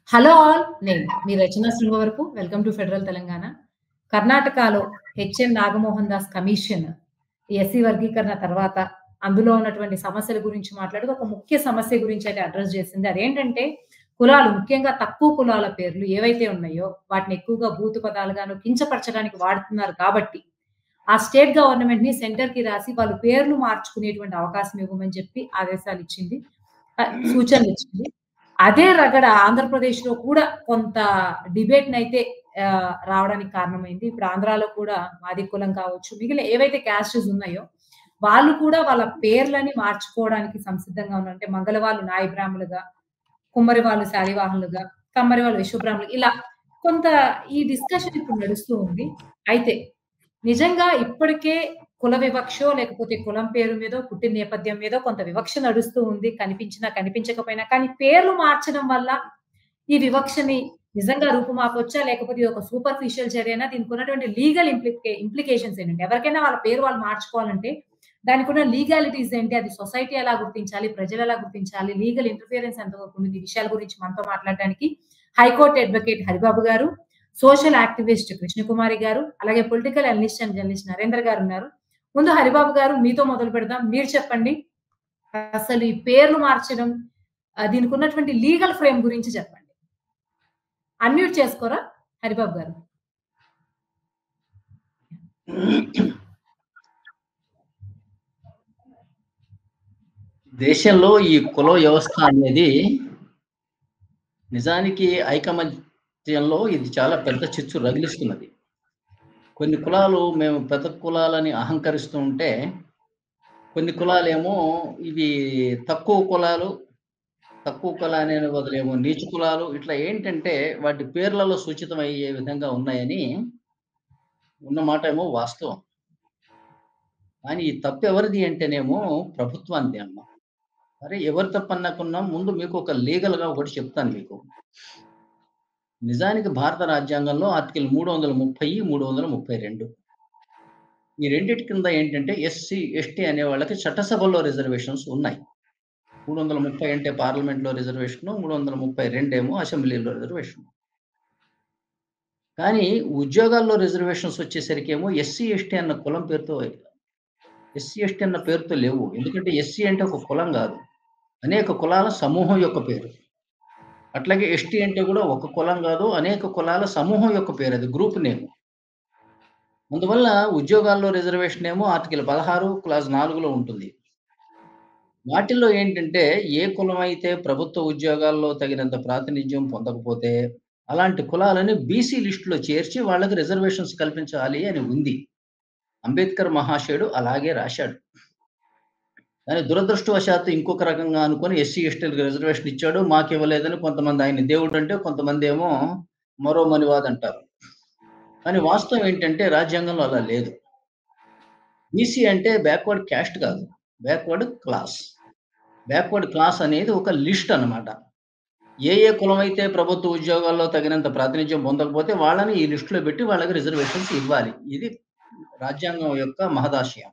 Hello all. నేను మీ Rachana Srungavarapu. Welcome to federal Telangana. కర్ణాటకలో HN Nagamohan Das commission SC వర్గీకరణ తర్వాత అందులో ఉన్నటువంటి సమస్యల గురించి మాట్లాడుతూ ఒక ముఖ్య సమస్య గురించి అయితే అడ్రెస్ చేసింది. అదేంటంటే కులాలు, ముఖ్యంగా తక్కువ కులాల పేర్లు ఏవైతే ఉన్నాయో వాటిని ఎక్కువగా బూతు పదాలుగాను కించపరచడానికి వాడుతున్నారు కాబట్టి ఆ స్టేట్ గవర్నమెంట్‌ని సెంటర్‌కి రాసి వాళ్ళు పేర్లు మార్చుకునేటువంటి అవకాశం ఇవ్వమని చెప్పి ఆదేశాలిచ్చింది. సూచనలిచ్చింది. అదే రగడ ఆంధ్రప్రదేశ్‌లో కూడా కొంత డిబేట్‌నైతే రావడానికి కారణమైంది. ఇప్పుడు ఆంధ్రాలో కూడా మాది కులం కావచ్చు, మిగిలిన ఏవైతే క్యాస్టెస్ ఉన్నాయో, వాళ్ళు కూడా వాళ్ళ పేర్లని మార్చుకోవడానికి సంసిద్ధంగా ఉన్నారు. అంటే మంగళ వాళ్ళు నాయి బ్రాహ్మలుగా, కుమ్మరి వాళ్ళు శాలివాహనులుగా, కమ్మరి వాళ్ళు విశ్వబ్రాహ్మణులు ఇలా కొంత ఈ డిస్కషన్ ఇప్పుడు నడుస్తూ ఉంది. అయితే నిజంగా ఇప్పటికే కుల వివక్షో, లేకపోతే కులం పేరు మీదో, పుట్టిన నేపథ్యం మీదో కొంత వివక్ష నడుస్తూ ఉంది. కనిపించినా, కనిపించకపోయినా. కానీ పేర్లు మార్చడం వల్ల ఈ వివక్షని నిజంగా రూపుమాపొచ్చా? లేకపోతే ఇదొక సూపర్ఫిషియల్ చర్యనా? దీనికున్నటువంటి లీగల్ ఇంప్లికేషన్స్ ఏంటంటే, ఎవరికైనా వాళ్ళ పేరు వాళ్ళు మార్చుకోవాలంటే, దానికున్న లీగాలిటీస్ ఏంటి? అది సొసైటీ ఎలా గుర్తించాలి? ప్రజలెలా గుర్తించాలి? లీగల్ ఇంటర్ఫియరెన్స్ ఎంతవరకు ఉంది? ఈ విషయాల గురించి మనతో మాట్లాడడానికి హైకోర్ట్ అడ్వకేట్ హరిబాబు గారు, సోషల్ యాక్టివిస్ట్ కృష్ణకుమారి గారు, అలాగే political analyst and journalist Narendra గారున్నారు. ముందు హరిబాబు గారు మీతో మొదలు పెడదాం. మీరు చెప్పండి. అసలు ఈ పేర్లు మార్చడం దీనికున్నటువంటి లీగల్ ఫ్రేమ్ గురించి చెప్పండి. అన్‌మ్యూట్ చేసుకోరా హరిబాబు గారు? దేశంలో ఈ కుల వ్యవస్థ అనేది నిజానికి ఐకమత్యంలో ఇది చాలా పెద్ద చిచ్చు రగిలిస్తున్నది. కొన్ని కులాలు మేము పెద్ద కులాలని అహంకరిస్తూ ఉంటే, కొన్ని కులాలేమో ఇవి తక్కువ కులాలు, తక్కువ కులాన్ని బదులేమో నీచ కులాలు ఇట్లా ఏంటంటే వాటి పేర్లలో సూచితమయ్యే విధంగా ఉన్నాయని ఉన్నమాట ఏమో వాస్తవం. కానీ ఈ తప్పు ఎవరిది అంటేనేమో ప్రభుత్వానిది అమ్మ. అరే ఎవరు తప్పన్నకున్నా ముందు మీకు ఒక లీగల్‌గా ఒకటి చెప్తాను మీకు. నిజానికి భారత రాజ్యాంగంలో ఆర్టికల్ 330, 332 ఈ రెండిటి కింద ఏంటంటే ఎస్సీ, ఎస్టీ అనే వాళ్ళకి చట్టసభల్లో రిజర్వేషన్స్ ఉన్నాయి. 330 అంటే పార్లమెంట్‌లో రిజర్వేషను, 332 ఏమో అసెంబ్లీలో రిజర్వేషన్. కానీ ఉద్యోగాల్లో రిజర్వేషన్స్ వచ్చేసరికేమో ఎస్సీ, ఎస్టీ అన్న కులం పేరుతో ఎస్సీ, ఎస్టీ అన్న పేరుతో లేవు. ఎందుకంటే ఎస్సీ అంటే ఒక కులం కాదు. అనేక కులాల సమూహం యొక్క పేరు. అట్లాగే ఎస్టీ అంటే కూడా ఒక కులం కాదు, అనేక కులాల సమూహం యొక్క పేరు అది గ్రూప్ నేమ్. అందువల్ల ఉద్యోగాల్లో రిజర్వేషన్ ఏమో ఆర్టికల్ 16 క్లాస్ 4లో ఉంటుంది. వాటిల్లో ఏంటంటే ఏ కులం అయితే ప్రభుత్వ ఉద్యోగాల్లో తగినంత ప్రాతినిధ్యం పొందకపోతే అలాంటి కులాలని బీసీ లిస్టులో చేర్చి వాళ్ళకి రిజర్వేషన్స్ కల్పించాలి అని ఉంది. అంబేద్కర్ మహాశయుడు అలాగే రాశాడు. కానీ దురదృష్టవశాత్తు ఇంకొక రకంగా అనుకుని ఎస్సీ, ఎస్టీలకు రిజర్వేషన్ ఇచ్చాడు. మాకివ్వలేదని కొంతమంది ఆయన దేవుడు అంటే, కొంతమంది ఏమో మరో మనివాది అంటారు. కానీ వాస్తవం ఏంటంటే రాజ్యాంగంలో అలా లేదు. బీసీ అంటే బ్యాక్వర్డ్ క్యాస్ట్ కాదు. Backward class. బ్యాక్వర్డ్ క్లాస్ అనేది ఒక లిస్ట్ అన్నమాట. ఏ కులం అయితే ప్రభుత్వ ఉద్యోగాల్లో తగినంత ప్రాతినిధ్యం పొందకపోతే వాళ్ళని ఈ లిస్ట్‌లో పెట్టి వాళ్ళకి రిజర్వేషన్స్ ఇవ్వాలి. ఇది రాజ్యాంగం యొక్క మహదాశయం.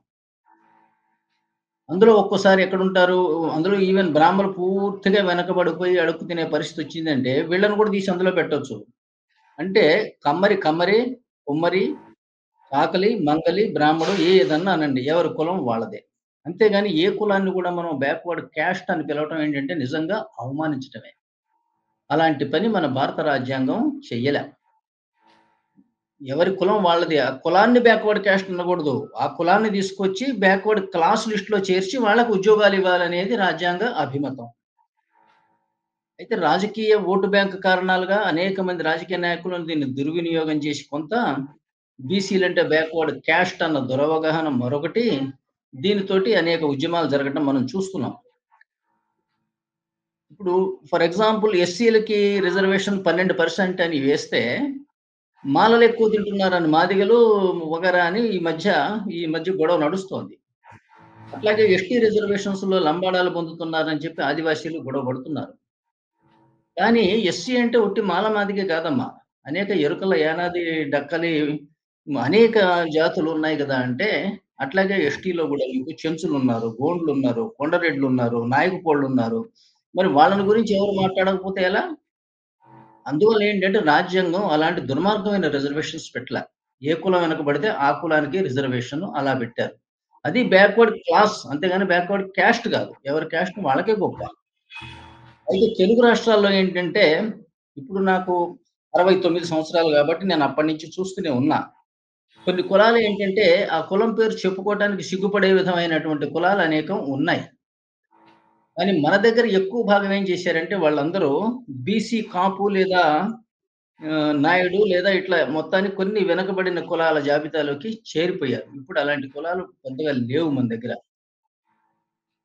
అందులో ఒక్కోసారి ఎక్కడుంటారు, అందులో ఈవెన్ బ్రాహ్మణులు పూర్తిగా వెనకబడిపోయి అడుక్కు తినే పరిస్థితి వచ్చిందంటే వీళ్ళని కూడా తీసి అందులో పెట్టొచ్చు. అంటే కమ్మరి, కుమ్మరి, చాకలి, మంగలి, బ్రాహ్మడు ఏదన్నా అనండి. ఎవరి కులం వాళ్ళదే. అంతేగాని ఏ కులాన్ని కూడా మనం బ్యాక్వర్డ్ క్యాస్ట్ అని పిలవటం ఏంటంటే నిజంగా అవమానించటమే. అలాంటి పని మన భారత రాజ్యాంగం చెయ్యలే. ఎవరి కులం వాళ్ళది. ఆ కులాన్ని బ్యాక్వర్డ్ క్యాస్ట్ అనకూడదు. ఆ కులాన్ని తీసుకొచ్చి బ్యాక్వర్డ్ క్లాస్ లిస్ట్‌లో చేర్చి వాళ్ళకి ఉద్యోగాలు ఇవ్వాలనేది రాజ్యాంగ అభిమతం. అయితే రాజకీయ ఓటు బ్యాంక్ కారణాలుగా అనేక మంది రాజకీయ నాయకులు దీన్ని దుర్వినియోగం చేసి కొంత బీసీలంటే బ్యాక్వర్డ్ క్యాస్ట్ అన్న దురవగాహన మరొకటి, దీనితోటి అనేక ఉద్యమాలు జరగటం మనం చూస్తున్నాం. ఇప్పుడు ఫర్ ఎగ్జాంపుల్ ఎస్సీలకి రిజర్వేషన్ 12% అని వేస్తే, మాలలు ఎక్కువ తింటున్నారని మాదిగలు, వగరా అని ఈ మధ్య గొడవ నడుస్తోంది. అట్లాగే ఎస్టీ రిజర్వేషన్స్‌లో లంబాడాలు పొందుతున్నారని చెప్పి ఆదివాసీలు గొడవ పడుతున్నారు. కానీ ఎస్సీ అంటే ఒట్టి మాల మాదిగే కాదమ్మా. అనేక ఎరుకల, యానాది, డక్కలి అనేక జాతులు ఉన్నాయి గదా! అంటే అట్లాగే ఎస్టీలో గూడా మీకు చెంచులున్నారు, గోండ్లున్నారు, కొండరెడ్లున్నారు, నాయకుపోళ్ళున్నారు. మరి వాళ్ళని గురించి ఎవరు మాట్లాడకపోతే ఎలా? అందువల్ల ఏంటంటే రాజ్యాంగం అలాంటి దుర్మార్గమైన రిజర్వేషన్స్ పెట్టలా. ఏ కులం వెనకబడితే ఆ కులానికి రిజర్వేషన్ అలా పెట్టారు. అది బ్యాక్వర్డ్ క్లాస్ అంతేగాని బ్యాక్వర్డ్ క్యాస్ట్ కాదు. ఎవరి క్యాస్ట్ వాళ్ళకే గొప్ప. అయితే తెలుగు రాష్ట్రాల్లో ఏంటంటే ఇప్పుడు నాకు 69 సంవత్సరాలు కాబట్టి నేను అప్పటి నుంచి చూస్తూనే ఉన్నా. కొన్ని కులాలు ఏంటంటే ఆ కులం పేరు చెప్పుకోవటానికి సిగ్గుపడే విధమైనటువంటి కులాలు అనేకం ఉన్నాయి. కానీ మన దగ్గర ఎక్కువ భాగం ఏం చేశారంటే వాళ్ళందరూ బీసీ కాపు లేదా నాయుడు లేదా ఇట్లా మొత్తానికి కొన్ని వెనకబడిన కులాల జాబితాలోకి చేరిపోయారు. ఇప్పుడు అలాంటి కులాలు పెద్దగా లేవు మన దగ్గర.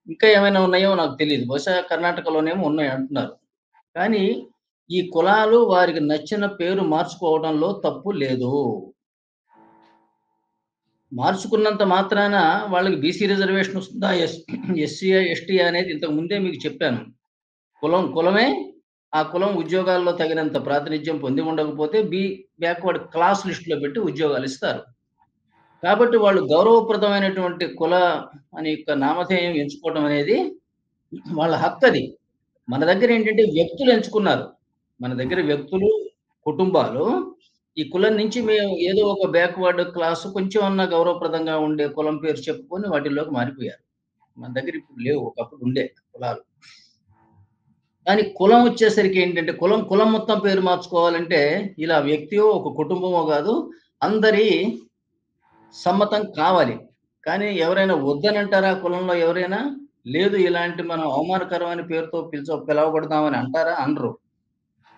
ఇంకా ఏమైనా ఉన్నాయో నాకు తెలీదు. బహుశా కర్ణాటకలోనేమో ఉన్నాయి అంటున్నారు. కానీ ఈ కులాలు వారికి నచ్చిన పేరు మార్చుకోవడంలో తప్పు లేదు. మార్చుకున్నంత మాత్రాన వాళ్ళకి బీసీ రిజర్వేషన్ వస్తుందా? ఎస్సీ, ఎస్టీ అనేది ఇంతకు ముందే మీకు చెప్పాను. కులమే ఆ కులం ఉద్యోగాల్లో తగినంత ప్రాతినిధ్యం పొంది ఉండకపోతే బ్యాక్వర్డ్ క్లాస్ లిస్ట్‌లో పెట్టి ఉద్యోగాలిస్తారు. కాబట్టి వాళ్ళు గౌరవప్రదమైనటువంటి కుల అని యొక్క నామధేయం ఎంచుకోవడం అనేది వాళ్ళ హక్కది. మన దగ్గర ఏంటంటే వ్యక్తులు ఎంచుకున్నారు. మన దగ్గర వ్యక్తులు, కుటుంబాలు ఈ కులం నుంచి మేము ఏదో ఒక బ్యాక్వర్డ్ క్లాస్ కొంచెం అన్నా గౌరవప్రదంగా ఉండే కులం పేరు చెప్పుకొని వాటిల్లోకి మారిపోయారు. మన దగ్గర ఇప్పుడు లేవు. ఒకప్పుడు ఉండే కులాలు. కానీ కులం వచ్చేసరికి ఏంటంటే కులం మొత్తం పేరు మార్చుకోవాలంటే ఇలా వ్యక్తియో, ఒక కుటుంబమో గాదు. అందరి సమ్మతం కావాలి. కానీ ఎవరైనా వద్దనంటారా కులంలో ఎవరైనా? లేదు ఇలాంటి మనం అవమానకరమైన పేరుతో పిలవబడతామని అంటారా? అనరు.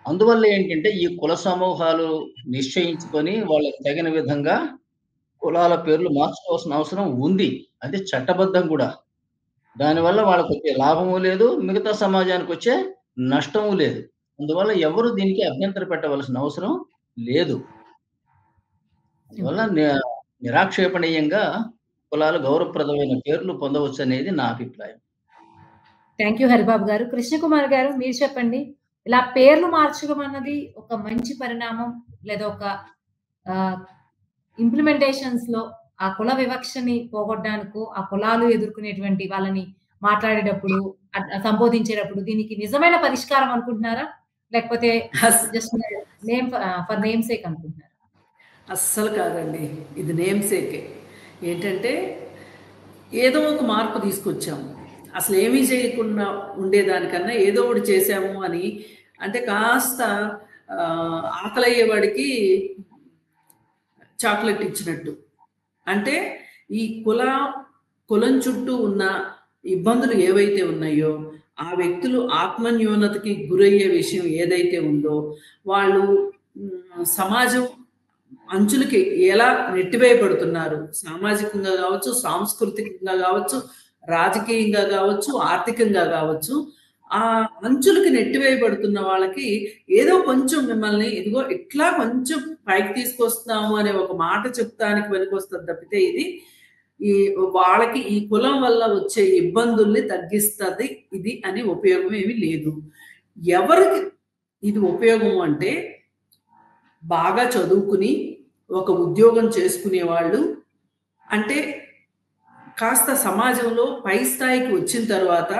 అందువల్ల ఏంటంటే ఈ కుల సమూహాలు నిశ్చయించుకొని వాళ్ళకి తగిన విధంగా కులాల పేర్లు మార్చుకోవాల్సిన అవసరం ఉంది. అది చట్టబద్ధం గూడా. దానివల్ల వాళ్ళకొచ్చే లాభము లేదు. మిగతా సమాజానికొచ్చే నష్టము లేదు. అందువల్ల ఎవరు దీనికి అభ్యంతర పెట్టవలసిన అవసరం లేదు. అందువల్ల ఓకే. నిరాక్షేపణీయంగా కులాలు గౌరవప్రదమైన పేర్లు పొందవచ్చనేది నా అభిప్రాయం. థాంక్ యూ హరిబాబు గారు. కృష్ణకుమార్ గారు మీరు చెప్పండి. ఇలా పేర్లు మార్చడం అన్నది ఒక మంచి పరిణామం లేదా ఒక ఆహ్, ఇంప్లిమెంటేషన్స్‌లో ఆ కుల వివక్షని పోగొట్టడానికో, ఆ కులాలు ఎదుర్కొనేటువంటి వాళ్ళని మాట్లాడేటప్పుడు, సంబోధించేటప్పుడు దీనికి నిజమైన పరిష్కారం అనుకుంటున్నారా? లేకపోతే as just for name sake అనుకుంటున్నారా? అస్సలు కాదండి. ఇది నేమ్ సేకే. ఏంటంటే ఏదో ఒక మార్పు తీసుకొచ్చాము. అసలు ఏమీ చేయకుండా ఉండేదానికన్నా ఏదో ఒకటి చేశాము అని అంటే కాస్త ఆకలయ్యేవాడికి చాక్లెట్ ఇచ్చినట్టు. అంటే ఈ కులం చుట్టూ ఉన్న ఇబ్బందులు ఏవైతే ఉన్నాయో ఆ వ్యక్తులు ఆత్మన్యూనతకి గురయ్యే విషయం ఏదైతే ఉందో వాళ్ళు సమాజం అంచులకి ఎలా నెట్టివేయబడుతున్నారు, సామాజికంగా కావచ్చు, సాంస్కృతికంగా కావచ్చు, రాజకీయంగా కావచ్చు, ఆర్థికంగా కావచ్చు, ఆ అంచులకి నెట్టివేయబడుతున్న వాళ్ళకి ఏదో కొంచెం మిమ్మల్ని ఇదిగో ఇట్లా కొంచెం పైకి తీసుకొస్తున్నాము అనే ఒక మాట చెప్తానికి పనికొస్తుంది తప్పితే ఈ వాళ్ళకి ఈ కులం వల్ల వచ్చే ఇబ్బందుల్ని తగ్గిస్తుంది ఇది అని ఉపయోగం ఏమీ లేదు. ఎవరికి ఇది ఉపయోగం అంటే బాగా చదువుకుని ఒక ఉద్యోగం చేసుకునే వాళ్ళు, అంటే కాస్త సమాజంలో పై స్థాయికి వచ్చిన తర్వాత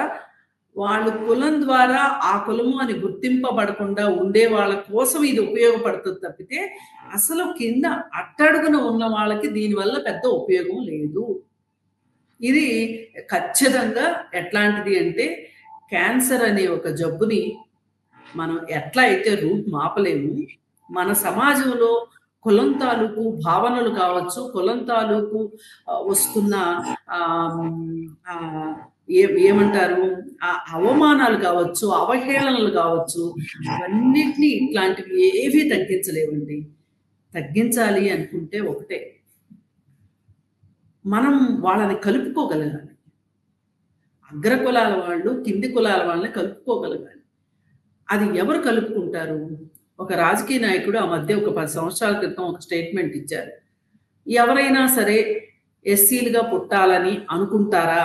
వాళ్ళు కులం ద్వారా ఆ కులము అని గుర్తింపబడకుండా ఉండే వాళ్ళ కోసం ఇది ఉపయోగపడుతుంది తప్పితే అసలు కింద అట్టడుగున ఉన్న వాళ్ళకి దీనివల్ల పెద్ద ఉపయోగం లేదు. ఇది ఖచ్చితంగా ఎట్లాంటిది అంటే క్యాన్సర్ అనే ఒక జబ్బుని మనం ఎట్లా అయితే రూట్ మాపలేము, మన సమాజంలో కులం తాలూకు భావనలు కావచ్చు, కులం తాలూకు వస్తున్న ఏమంటారు అవమానాలు కావచ్చు, అవహేళనలు కావచ్చు, అవన్నిటినీ ఇట్లాంటివి ఏవి తగ్గించలేవండి. తగ్గించాలి అనుకుంటే ఒకటే, మనం వాళ్ళని కలుపుకోగలగాలి. అగ్ర కులాల వాళ్ళు కింది కులాల వాళ్ళని కలుపుకోగలగాలి. అది ఎవరు కలుపుకుంటారు? ఒక రాజకీయ నాయకుడు ఆ మధ్య ఒక 10 సంవత్సరాల క్రితం ఒక స్టేట్మెంట్ ఇచ్చారు. ఎవరైనా సరే ఎస్సీలుగా పుట్టాలని అనుకుంటారా?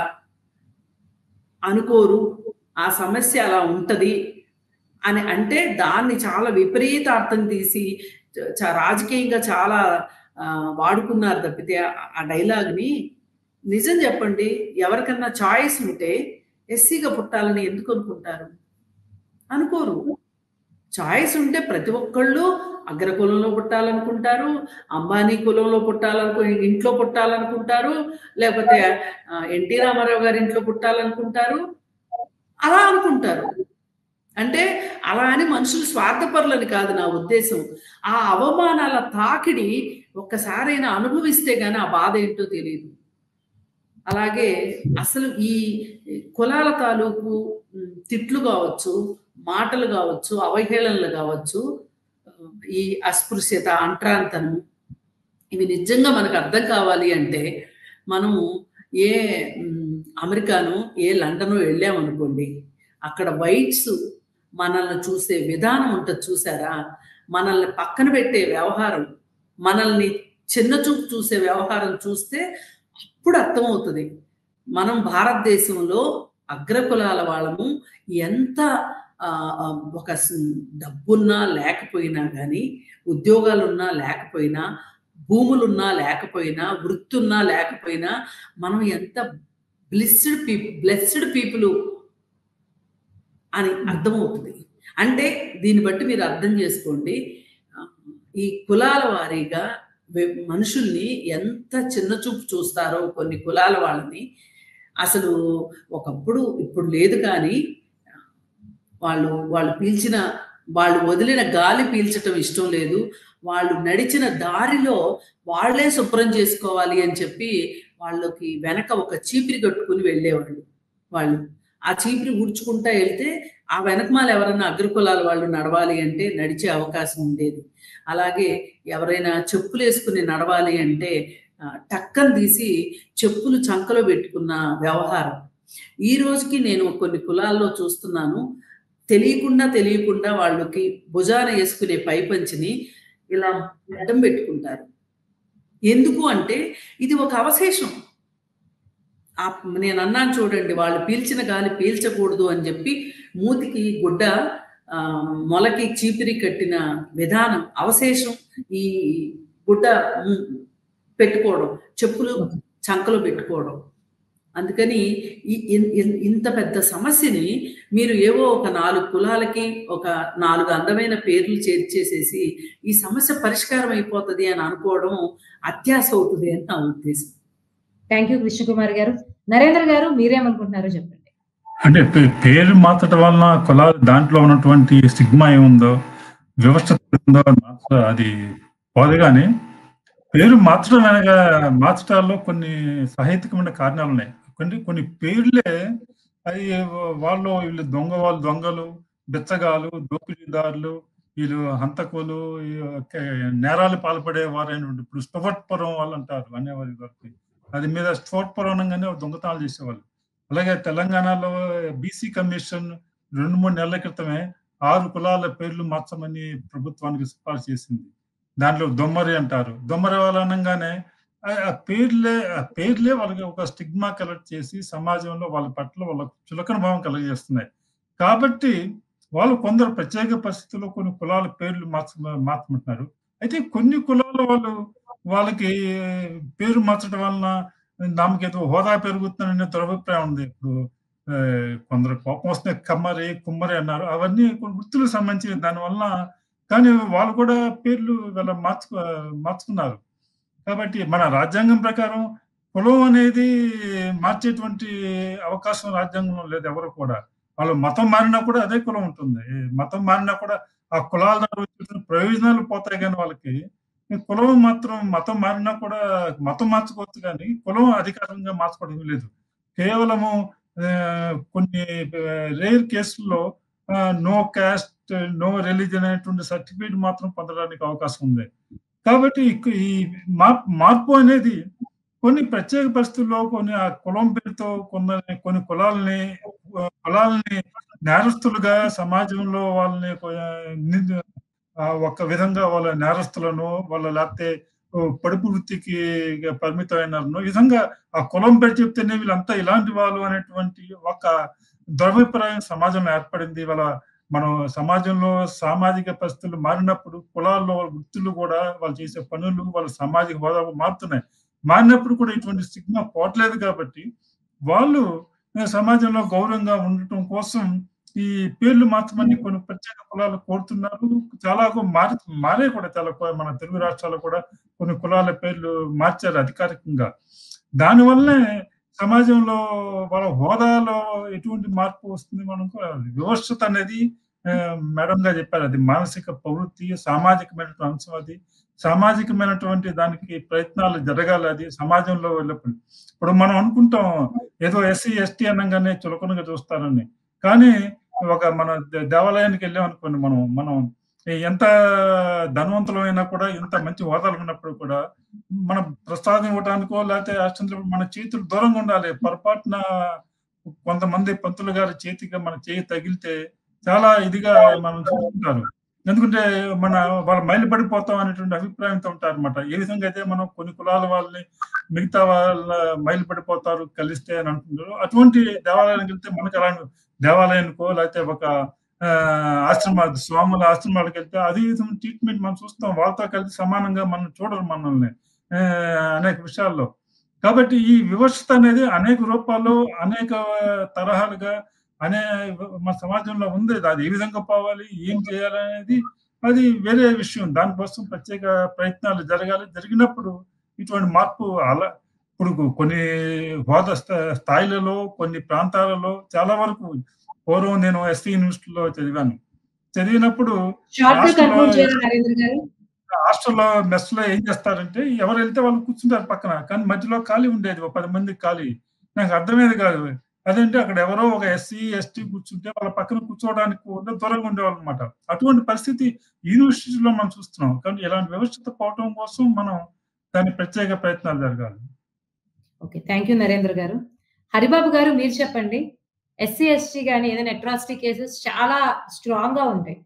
అనుకోరు, ఆ సమస్య అలా ఉంటది అని అంటే దాన్ని చాలా విపరీతార్థం తీసి రాజకీయంగా చాలా వాడుకున్నారు తప్పితే ఆ డైలాగ్ని. నిజం చెప్పండి, ఎవరికన్నా చాయిస్ ఉంటే ఎస్సీగా పుట్టాలని ఎందుకు అనుకుంటారు? అనుకోరు. చాయిస్ ఉంటే ప్రతి ఒక్కళ్ళు అగ్రకులంలో పుట్టాలనుకుంటారు, అంబానీ కులంలో ఇంట్లో పుట్టాలనుకుంటారు, లేకపోతే ఎన్టీ రామారావు గారి ఇంట్లో పుట్టాలనుకుంటారు, అలా అనుకుంటారు. అంటే అలా అని మనుషులు స్వార్థపరులని కాదు నా ఉద్దేశం. ఆ అవమానాల తాకిడి ఒక్కసారైనా అనుభవిస్తే గానీ ఆ బాధ ఏంటో తెలియదు. అలాగే అసలు ఈ కులాల తాలూకు తిట్లు కావచ్చు, మాటలు కావచ్చు, అవహేళనలు కావచ్చు, ఈ అస్పృశ్యత, అంట్రాంతనం, ఇవి నిజంగా మనకు అర్థం కావాలి అంటే మనము ఏ అమెరికాను, ఏ లండను వెళ్ళామనుకోండి, అక్కడ వైట్స్ మనల్ని చూసే విధానం ఉంటుంది చూసారా, మనల్ని పక్కన పెట్టే వ్యవహారం, మనల్ని చిన్న చూపు చూసే వ్యవహారం చూస్తే అప్పుడు అర్థమవుతుంది మనం భారతదేశంలో అగ్రకులాల వాళ్ళము ఎంత ఒక డబ్బున్నా లేకపోయినా కానీ, ఉద్యోగాలున్నా లేకపోయినా, భూములున్నా లేకపోయినా, వృత్తున్నా లేకపోయినా, మనం ఎంత బ్లెస్డ్ పీపుల్ అని అర్థమవుతుంది. అంటే దీన్ని బట్టి మీరు అర్థం చేసుకోండి, ఈ కులాల వారీగా మనుషుల్ని ఎంత చిన్న చూపు చూస్తారో కొన్ని కులాల వాళ్ళని. అసలు ఒకప్పుడు, ఇప్పుడు లేదు కానీ, వాళ్ళు వదిలిన గాలి పీల్చటం ఇష్టం లేదు, వాళ్ళు నడిచిన దారిలో వాళ్ళే శుభ్రం చేసుకోవాలి అని చెప్పి వాళ్ళకి వెనక ఒక చీపిరి కట్టుకుని వెళ్ళేవాళ్ళు. వాళ్ళు ఆ చీపిరి ఊడ్చుకుంటా వెళ్తే ఆ వెనకమాల ఎవరైనా అగ్రకులాల వాళ్ళు నడవాలి అంటే నడిచే అవకాశం ఉండేది. అలాగే ఎవరైనా చెప్పులు వేసుకుని నడవాలి అంటే టక్కన తీసి చెప్పులు చంకలో పెట్టుకున్న వ్యవహారం. ఈ రోజుకి నేను కొన్ని కులాల్లో చూస్తున్నాను, తెలియకుండా వాళ్ళకి భుజాన వేసుకునే పైపంచిని ఇలా అడ్డం పెట్టుకుంటారు. ఎందుకు అంటే ఇది ఒక అవశేషం. నేను అన్నాను చూడండి, వాళ్ళు పీల్చిన గాలి పీల్చకూడదు అని చెప్పి మూతికి గుడ్డ, మొలకి చీపిరి కట్టిన విధానం అవశేషం. ఈ గుడ్డ పెట్టుకోవడం, చెప్పులు చంకలో పెట్టుకోవడం. అందుకని ఇంత పెద్ద సమస్యని మీరు ఏవో ఒక 4 కులాలకి ఒక 4 అందమైన పేర్లు చేర్చేసేసి ఈ సమస్య పరిష్కారం అయిపోతుంది అని అనుకోవడం అత్యాశ అవుతుంది అని నా ఉద్దేశం. థ్యాంక్ యూ కృష్ణకుమారి గారు. నరేంద్ర గారు మీరేమనుకుంటున్నారో చెప్పండి. అంటే పేరు మార్చడం వలన కులాలు దాంట్లో ఉన్నటువంటి స్టిగ్మా ఏముందో, వ్యవస్థ ఉందో అది పోదు. కానీ పేరు మార్చడాల్లో కొన్ని సహేతుకమైన కారణాలు ఉన్నాయి. కొన్ని పేర్లే అది వీళ్ళు దొంగలు, బిచ్చగాలు, దోపిడీదారులు, వీళ్ళు హంతకులు, నేరాలు పాల్పడేవారైనటువంటి ఇప్పుడు స్టోట్పురం వాళ్ళు అంటారు అనేవారి వరకు. అది మీద స్టోట్పురం అనగానే దొంగతనాలు చేసేవాళ్ళు. అలాగే తెలంగాణలో బీసీ కమిషన్ 2-3 నెలల క్రితమే 6 కులాల పేర్లు మార్చమని ప్రభుత్వానికి సిఫార్సు చేసింది. దాంట్లో దొమ్మరి అంటారు. దొమ్మరి వాళ్ళు అనగానే ఆ పేర్లే వాళ్ళకి ఒక స్టిగ్మా కలెక్ట్ చేసి సమాజంలో వాళ్ళ పట్ల వాళ్ళకు చులకన భావం కలగజేస్తున్నాయి. కాబట్టి వాళ్ళు కొందరు ప్రత్యేక పరిస్థితుల్లో కొన్ని కులాల పేర్లు మార్చమంటున్నారు. అయితే కొన్ని కులాల వాళ్ళకి పేరు మార్చడం వలన నామకేదో హోదా పెరుగుతుందనే దురభిప్రాయం ఉంది. ఇప్పుడు కొందరు కోపం వస్తే కమ్మరి, కుమ్మరి అన్నారు. అవన్నీ వృత్తులకు సంబంధించిన దానివల్ల. కానీ వాళ్ళు కూడా పేర్లు వీళ్ళ మార్చుకున్నారు. కాబట్టి మన రాజ్యాంగం ప్రకారం కులం అనేది మార్చేటువంటి అవకాశం రాజ్యాంగంలో లేదు ఎవరు కూడా. వాళ్ళు మతం మారినా కూడా అదే కులం ఉంటుంది. మతం మారినా కూడా ఆ కులాల ప్రయోజనాలు పోతాయి. కానీ వాళ్ళకి కులం మాత్రం మతం మారినా కూడా మతం మార్చుకోవచ్చు, కానీ కులం అధికారంగా మార్చుకోవడం లేదు. కేవలము కొన్ని రేర్ కేసుల్లో నో క్యాస్ట్, నో రిలీజన్ అనేటువంటి సర్టిఫికేట్ మాత్రం పొందడానికి అవకాశం ఉంది. కాబట్టి ఈ మార్పు అనేది కొన్ని ప్రత్యేక పరిస్థితుల్లో కొన్ని ఆ కులం పేరుతో కొన్ని కులాలని నేరస్తులుగా సమాజంలో వాళ్ళని ఒక విధంగా వాళ్ళ నేరస్తులను లేకపోతే పొడుపు వృత్తికి పరిమితమైనారనో ఈ విధంగా ఆ కులం పేరు చెప్తేనే వీళ్ళంతా ఇలాంటి వాళ్ళు అనేటువంటి ఒక దురభిప్రాయం సమాజంలో ఏర్పడింది. మనం సమాజంలో సామాజిక పరిస్థితులు మారినప్పుడు కులాల్లో వృత్తులు కూడా వాళ్ళు చేసే పనులు వాళ్ళ సామాజిక హోదా మారుతున్నాయి. మారినప్పుడు కూడా ఇటువంటి స్టిగ్మా పోవట్లేదు. కాబట్టి వాళ్ళు సమాజంలో గౌరవంగా ఉండటం కోసం ఈ పేర్లు మార్చమని కొన్ని ప్రత్యేక కులాలు కోరుతున్నారు. చాలా మారాయి కూడా చాలా మన తెలుగు రాష్ట్రాల్లో కూడా కొన్ని కులాల పేర్లు మార్చారు అధికారికంగా. దానివల్లనే సమాజంలో వాళ్ళ హోదాలో ఎటువంటి మార్పు వస్తుంది మనం వివక్షత అనేది మేడం గారు చెప్పారు. అది మానసిక ప్రవృత్తి, సామాజికమైనటువంటి అంశం అది. సామాజికమైనటువంటి దానికి ప్రయత్నాలు జరగాలి అది సమాజంలో వెళ్ళినప్పుడు. ఇప్పుడు మనం అనుకుంటాం ఏదో ఎస్సీ, ఎస్టీ అనంగానే చులకనగా చూస్తారని. కానీ మన దేవాలయానికి వెళ్ళాం అనుకోండి, మనం ఎంత ధనవంతులమైనా కూడా, ఎంత మంచి హోదాలు ఉన్నప్పుడు కూడా మనం ప్రసాదం ఇవ్వడానికో లేకపోతే అష్టంలో మన చేతులు దూరంగా ఉండాలి. పొరపాటున కొంతమంది పంతులు గారి చేతిగా మన చేయి తగిలితే చాలా ఇదిగా మనం చూసుకుంటారు. ఎందుకంటే వాళ్ళు మైలుపడిపోతాం అనేటువంటి అభిప్రాయంతో ఉంటారన్నమాట. ఏ విధంగా అయితే మనం కొన్ని కులాల వాళ్ళని మిగతా వాళ్ళ మైలుపడిపోతారు కలిస్తే అని అంటున్నారు. అటువంటి దేవాలయానికి వెళ్తే మనకు అలాంటి దేవాలయానికో లేకపోతే ఒక స్వాముల ఆశ్రమాలకు వెళ్తే అదే విధమైన ట్రీట్మెంట్ మనం చూస్తాం. వాళ్ళతో కలిసి సమానంగా మనం చూడరు మనల్ని అనేక విషయాల్లో. కాబట్టి ఈ వివక్షత అనేది అనేక రూపాల్లో అనేక తరహాలుగా మన సమాజంలో ఉంది. అది ఏ విధంగా పోవాలి, ఏం చేయాలనేది అది వేరే విషయం. దానికోసం ప్రత్యేక ప్రయత్నాలు జరగాలి. జరిగినప్పుడు ఇటువంటి మార్పు ఇప్పుడు కొన్ని హోదా స్థాయిలలో కొన్ని ప్రాంతాలలో చాలా వరకు పూర్వం నేను ఎస్సీ యూనివర్సిటీలో చదివినప్పుడు హాస్టల్లో మెస్లో ఏం చేస్తారంటే ఎవరు వెళ్తే వాళ్ళు కూర్చుంటారు పక్కన, కానీ మధ్యలో ఖాళీ ఉండేది, ఒక 10 మంది ఖాళీ. నాకు అర్థమయ్యేది కాదు. అదేంటే అక్కడ ఎవరో ఒక ఎస్సీ, ఎస్టీ కూర్చుంటే వాళ్ళ పక్కన కూర్చోవడానికి కూడా దూరంగా ఉండేవాళ్ళు అనమాట. అటువంటి పరిస్థితి యూనివర్సిటీలో మనం చూస్తున్నాం. కానీ ఇలాంటి వ్యవస్థ పోవటం కోసం మనం దాని ప్రత్యేక ప్రయత్నాలు జరగాలి. ఓకే, థ్యాంక్ యూ నరేంద్ర గారు. హరిబాబు గారు మీరు చెప్పండి. ఎస్సీ, ఎస్టీ గానీ ఏదైనా అట్రాసిటీ కేసెస్ చాలా స్ట్రాంగ్ గా ఉంటాయి.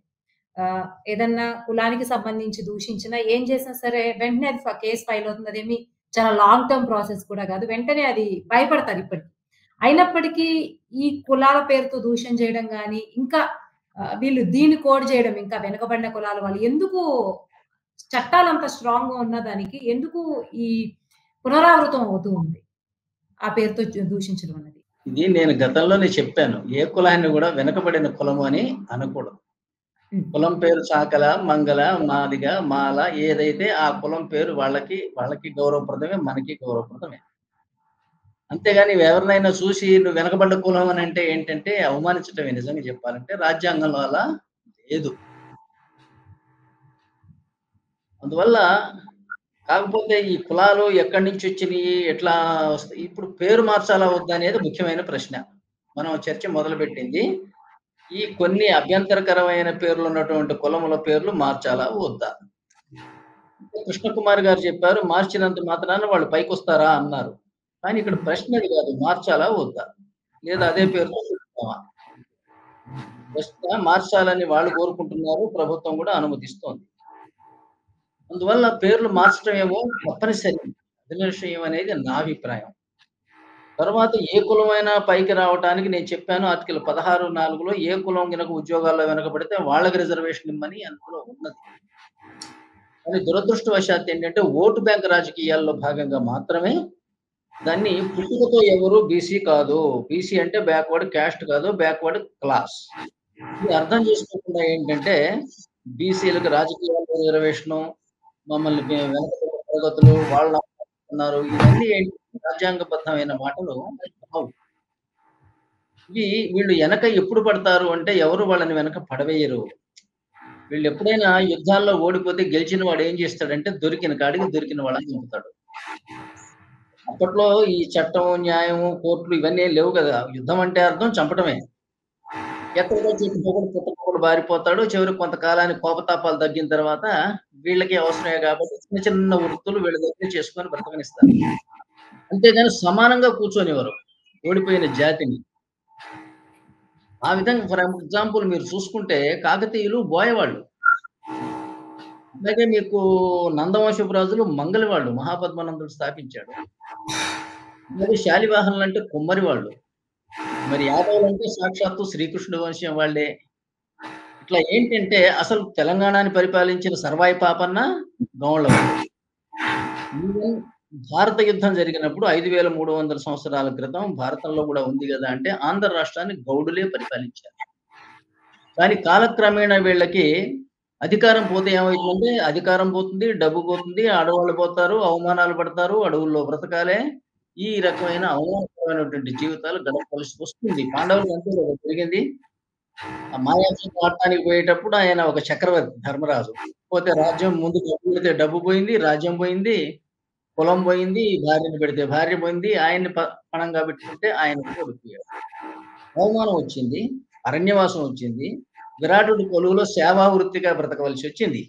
ఏదన్నా కులానికి సంబంధించి దూషించినా ఏం చేసినా సరే వెంటనే అది కేసు ఫైల్ అవుతుంది. అదేమి చాలా లాంగ్ టర్మ్ ప్రాసెస్ కూడా కాదు. వెంటనే అది భయపడతారు ఇప్పటికి. అయినప్పటికీ ఈ కులాల పేరుతో దూషణ చేయడం గానీ, ఇంకా వీళ్ళు దీన్ని కోడ్ చేయడం, ఇంకా వెనుకబడిన కులాల వాళ్ళు ఎందుకు చట్టాలంత స్ట్రాంగ్ గా ఉన్న దానికి ఎందుకు ఈ పునరావృతం అవుతూ ఉంది ఆ పేరుతో దూషించడం అన్నది? ఇది నేను గతంలోనే చెప్పాను. ఏ కులాన్ని కూడా వెనుకబడిన కులము అని అనకూడదు. కులం పేరు చాకల, మంగళ, మాదిగ, మాల ఏదైతే ఆ కులం పేరు వాళ్ళకి గౌరవప్రదమే, మనకి గౌరవప్రదమే. అంతేగాని ఎవరినైనా చూసి నువ్వు వెనకబడ్డ కులం అని అంటే ఏంటంటే అవమానించటమే. నిజంగా చెప్పాలంటే రాజ్యాంగంలో అలా లేదు. అందువల్ల కాకపోతే ఈ కులాలు ఎక్కడి నుంచి వచ్చినాయి, ఎట్లా వస్తాయి, ఇప్పుడు పేరు మార్చాలా వద్దా అనేది ముఖ్యమైన ప్రశ్న. మనం చర్చ మొదలుపెట్టింది ఈ కొన్ని అభ్యంతరకరమైన పేర్లు ఉన్నటువంటి కులముల పేర్లు మార్చాలా వద్దా. కృష్ణకుమార్ గారు చెప్పారు మార్చినంత మాత్రాన వాళ్ళు పైకి వస్తారా అన్నారు. కానీ ఇక్కడ ప్రశ్న అది కాదు, మార్చాలా వద్దా, లేదా అదే పేరుతో చూస్తామా. ప్రశ్న మార్చాలని వాళ్ళు కోరుకుంటున్నారు, ప్రభుత్వం కూడా అనుమతిస్తోంది. అందువల్ల పేర్లు మార్చడం ఏమో తప్పనిసరి విషయం అనేది నా అభిప్రాయం. తర్వాత ఏ కులమైనా పైకి రావడానికి నేను చెప్పాను ఆర్టికల్ 16(4)లో ఏ కులం కనుక ఉద్యోగాల్లో వెనకబడితే వాళ్ళకి రిజర్వేషన్ ఇమ్మని అందులో ఉన్నది. కానీ దురదృష్టవశాత్తు ఏంటంటే ఓటు బ్యాంక్ రాజకీయాల్లో భాగంగా మాత్రమే దాన్ని పుట్టుకతో ఎవరు బీసీ కాదు, బీసీ అంటే బ్యాక్వర్డ్ క్యాస్ట్ కాదు, బ్యాక్వర్డ్ క్లాస్, ఇది అర్థం చేసుకోకుండా ఏంటంటే బీసీలకు రాజకీయాల్లో రిజర్వేషను, మమ్మల్ని వెనకబడిన తరగతులు వాళ్ళు ఉన్నారు, ఇవన్నీ రాజ్యాంగబద్ధమైన మాటలు కావు. వీళ్ళు వెనక ఎప్పుడు పడతారు అంటే ఎవరు వాళ్ళని వెనక పడవేయరు. వీళ్ళు ఎప్పుడైనా యుద్ధాల్లో ఓడిపోతే గెలిచిన వాడు ఏం చేస్తాడంటే దొరికిన కాడికి దొరికిన వాళ్ళని చంపుతాడు. అప్పట్లో ఈ చట్టం, న్యాయము, కోర్టులు ఇవన్నీ లేవు కదా. యుద్ధం అంటే అర్థం చంపటమే. ఎక్కడికో పుట్టకొకడు బారిపోతాడు. చివరికి కొంతకాలానికి కోపతాపాలు తగ్గిన తర్వాత వీళ్ళకి అవసరమే కాబట్టి చిన్న చిన్న వృత్తులు వీళ్ళ దగ్గర చేసుకొని బ్రతకనిస్తారు. అంతేగాని సమానంగా కూర్చొనివారు ఓడిపోయిన జాతిని. ఆ విధంగా ఫర్ ఎగ్జాంపుల్ మీరు చూసుకుంటే కాకతీయులు బోయవాళ్ళు, అలాగే మీకు నందవంశపు రాజులు మంగలి వాళ్ళు, మహాపద్మనందుడు స్థాపించాడు. మరి శాలివాహనులు అంటే కుమ్మరి వాళ్ళు, మరి యాదవులు అంటే సాక్షాత్తు శ్రీకృష్ణుడి వంశం వాళ్ళే. ఇట్లా ఏంటంటే అసలు తెలంగాణని పరిపాలించిన సర్వాయి పాపన్న గౌండ్ల వాళ్ళు. భారత యుద్ధం జరిగినప్పుడు 5300 సంవత్సరాల క్రితం భారతంలో కూడా ఉంది కదా అంటే ఆంధ్ర రాష్ట్రాన్ని గౌడులే పరిపాలించారు. కానీ కాలక్రమేణా వీళ్ళకి అధికారం పోతే ఏమవుతుందంటే అధికారం పోతుంది, డబ్బు పోతుంది, ఆడవాళ్ళు పోతారు, అవమానాలు పడతారు, అడవుల్లో బ్రతకాలే. ఈ రకమైన అవమానకరమైనటువంటి జీవితాలు గడపవలసి వస్తుంది. పాండవులకు అంతే కదా జరిగింది. ఆ మాయాసురుడు ఆడటానికి పోయేటప్పుడు ఆయన ఒక చక్రవర్తి ధర్మరాజు. పోతే రాజ్యం ముందు డబ్బు పెడితే డబ్బు పోయింది, రాజ్యం పోయింది, పొలం పోయింది, భార్యను పెడితే భార్య పోయింది, ఆయన్ని పణంగా పెట్టుకుంటే ఆయన ఓడిపోయాడు. అవమానం వచ్చింది, అరణ్యవాసం వచ్చింది, విరాటుడి కొలువులో సేవా వృత్తిగా బ్రతకవలసి వచ్చింది.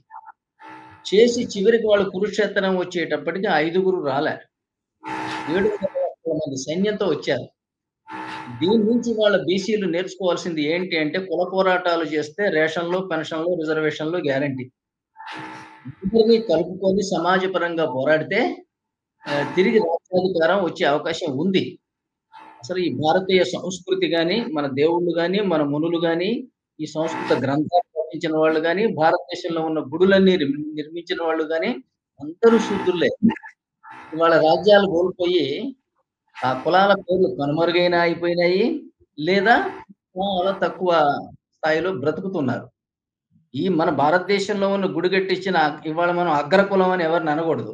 చేసి చివరికి వాళ్ళు కురుక్షేత్రం వచ్చేటప్పటికి 5గురు రాలే, 700 మంది సైన్యంతో వచ్చారు. దీని నుంచి వాళ్ళ బీసీలు నేర్చుకోవాల్సింది ఏంటి అంటే కుల పోరాటాలు చేస్తే రేషన్లు, పెన్షన్లు, రిజర్వేషన్లు గ్యారంటీ. అందరినీ కలుపుకొని సమాజపరంగా పోరాడితే తిరిగి రాజ్యాధికారం వచ్చే అవకాశం ఉంది. అసలు ఈ భారతీయ సంస్కృతి గాని, మన దేవుళ్ళు గాని, మన మునులు గాని, ఈ సంస్కృత గ్రంథాలు రచించిన వాళ్ళు గాని, భారతదేశంలో ఉన్న గుడులన్నీ నిర్మించిన వాళ్ళు గాని అందరూ శూద్రులే. ఇవాళ రాజ్యాలు కోల్పోయి ఆ కులాల పేర్లు కనుమరుగైన అయిపోయినాయి, లేదా చాలా తక్కువ స్థాయిలో బ్రతుకుతున్నారు. ఈ మన భారతదేశంలో ఉన్న గుడి కట్టించిన ఇవాళ మనం అగ్రకులం అని ఎవరిని అనకూడదు.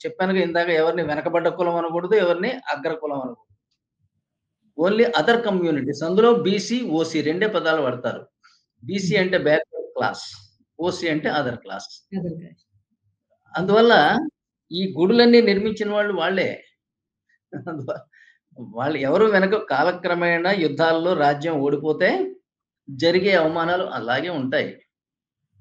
చెప్పానుగా ఇందాక, ఎవరిని వెనకబడ్డ కులం అనకూడదు, ఎవరిని అగ్రకులం అనకూడదు. Only other communities. అందులో బీసీ, ఓసీ రెండే పదాలు వాడతారు. బీసీ అంటే బ్యాక్వర్డ్ క్లాస్, ఓసీ అంటే అదర్ క్లాస్. అందువల్ల ఈ గుడులన్నీ నిర్మించిన వాళ్ళు వాళ్ళే. వాళ్ళు ఎవరు వెనక కాలక్రమేణా యుద్ధాల్లో రాజ్యం ఓడిపోతే జరిగే అవమానాలు అలాగే ఉంటాయి.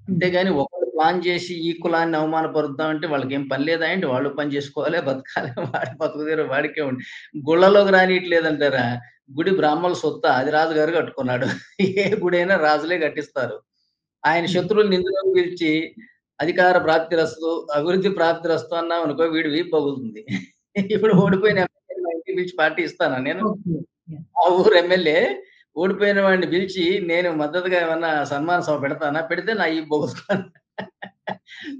అంతేగాని ఒకరు ప్లాన్ చేసి ఈ కులాన్ని అవమానపరుద్దాం అంటే వాళ్ళకి ఏం పని లేదా ఏంటి? వాళ్ళు పని చేసుకోవాలి, బతకాలి, వాడి బతుకుదేరు వాడికే ఉంది. గుళ్ళలోకి రానియట్లేదంటారా? గుడి బ్రాహ్మణుల సొత్త, అది రాజుగారు కట్టుకున్నాడు. ఏ గుడైనా రాజులే కట్టిస్తారు. ఆయన శత్రువులు ఇందులోకి పిలిచి అధికార ప్రాప్తిరస్తు, అభివృద్ధి ప్రాప్తిరస్తు అన్నాం అనుకో, వీడు వీపు పగులుతుంది. ఇప్పుడు ఓడిపోయిన ఎమ్మెల్యేని మా ఇంటికి పిలిచి పార్టీ ఇస్తానా నేను? ఆ ఊరు ఎమ్మెల్యే ఓడిపోయిన వాడిని పిలిచి నేను మద్దతుగా ఏమన్నా సన్మాన సభ పెడతానా? పెడితే నా ఈ బొగుస్తాను.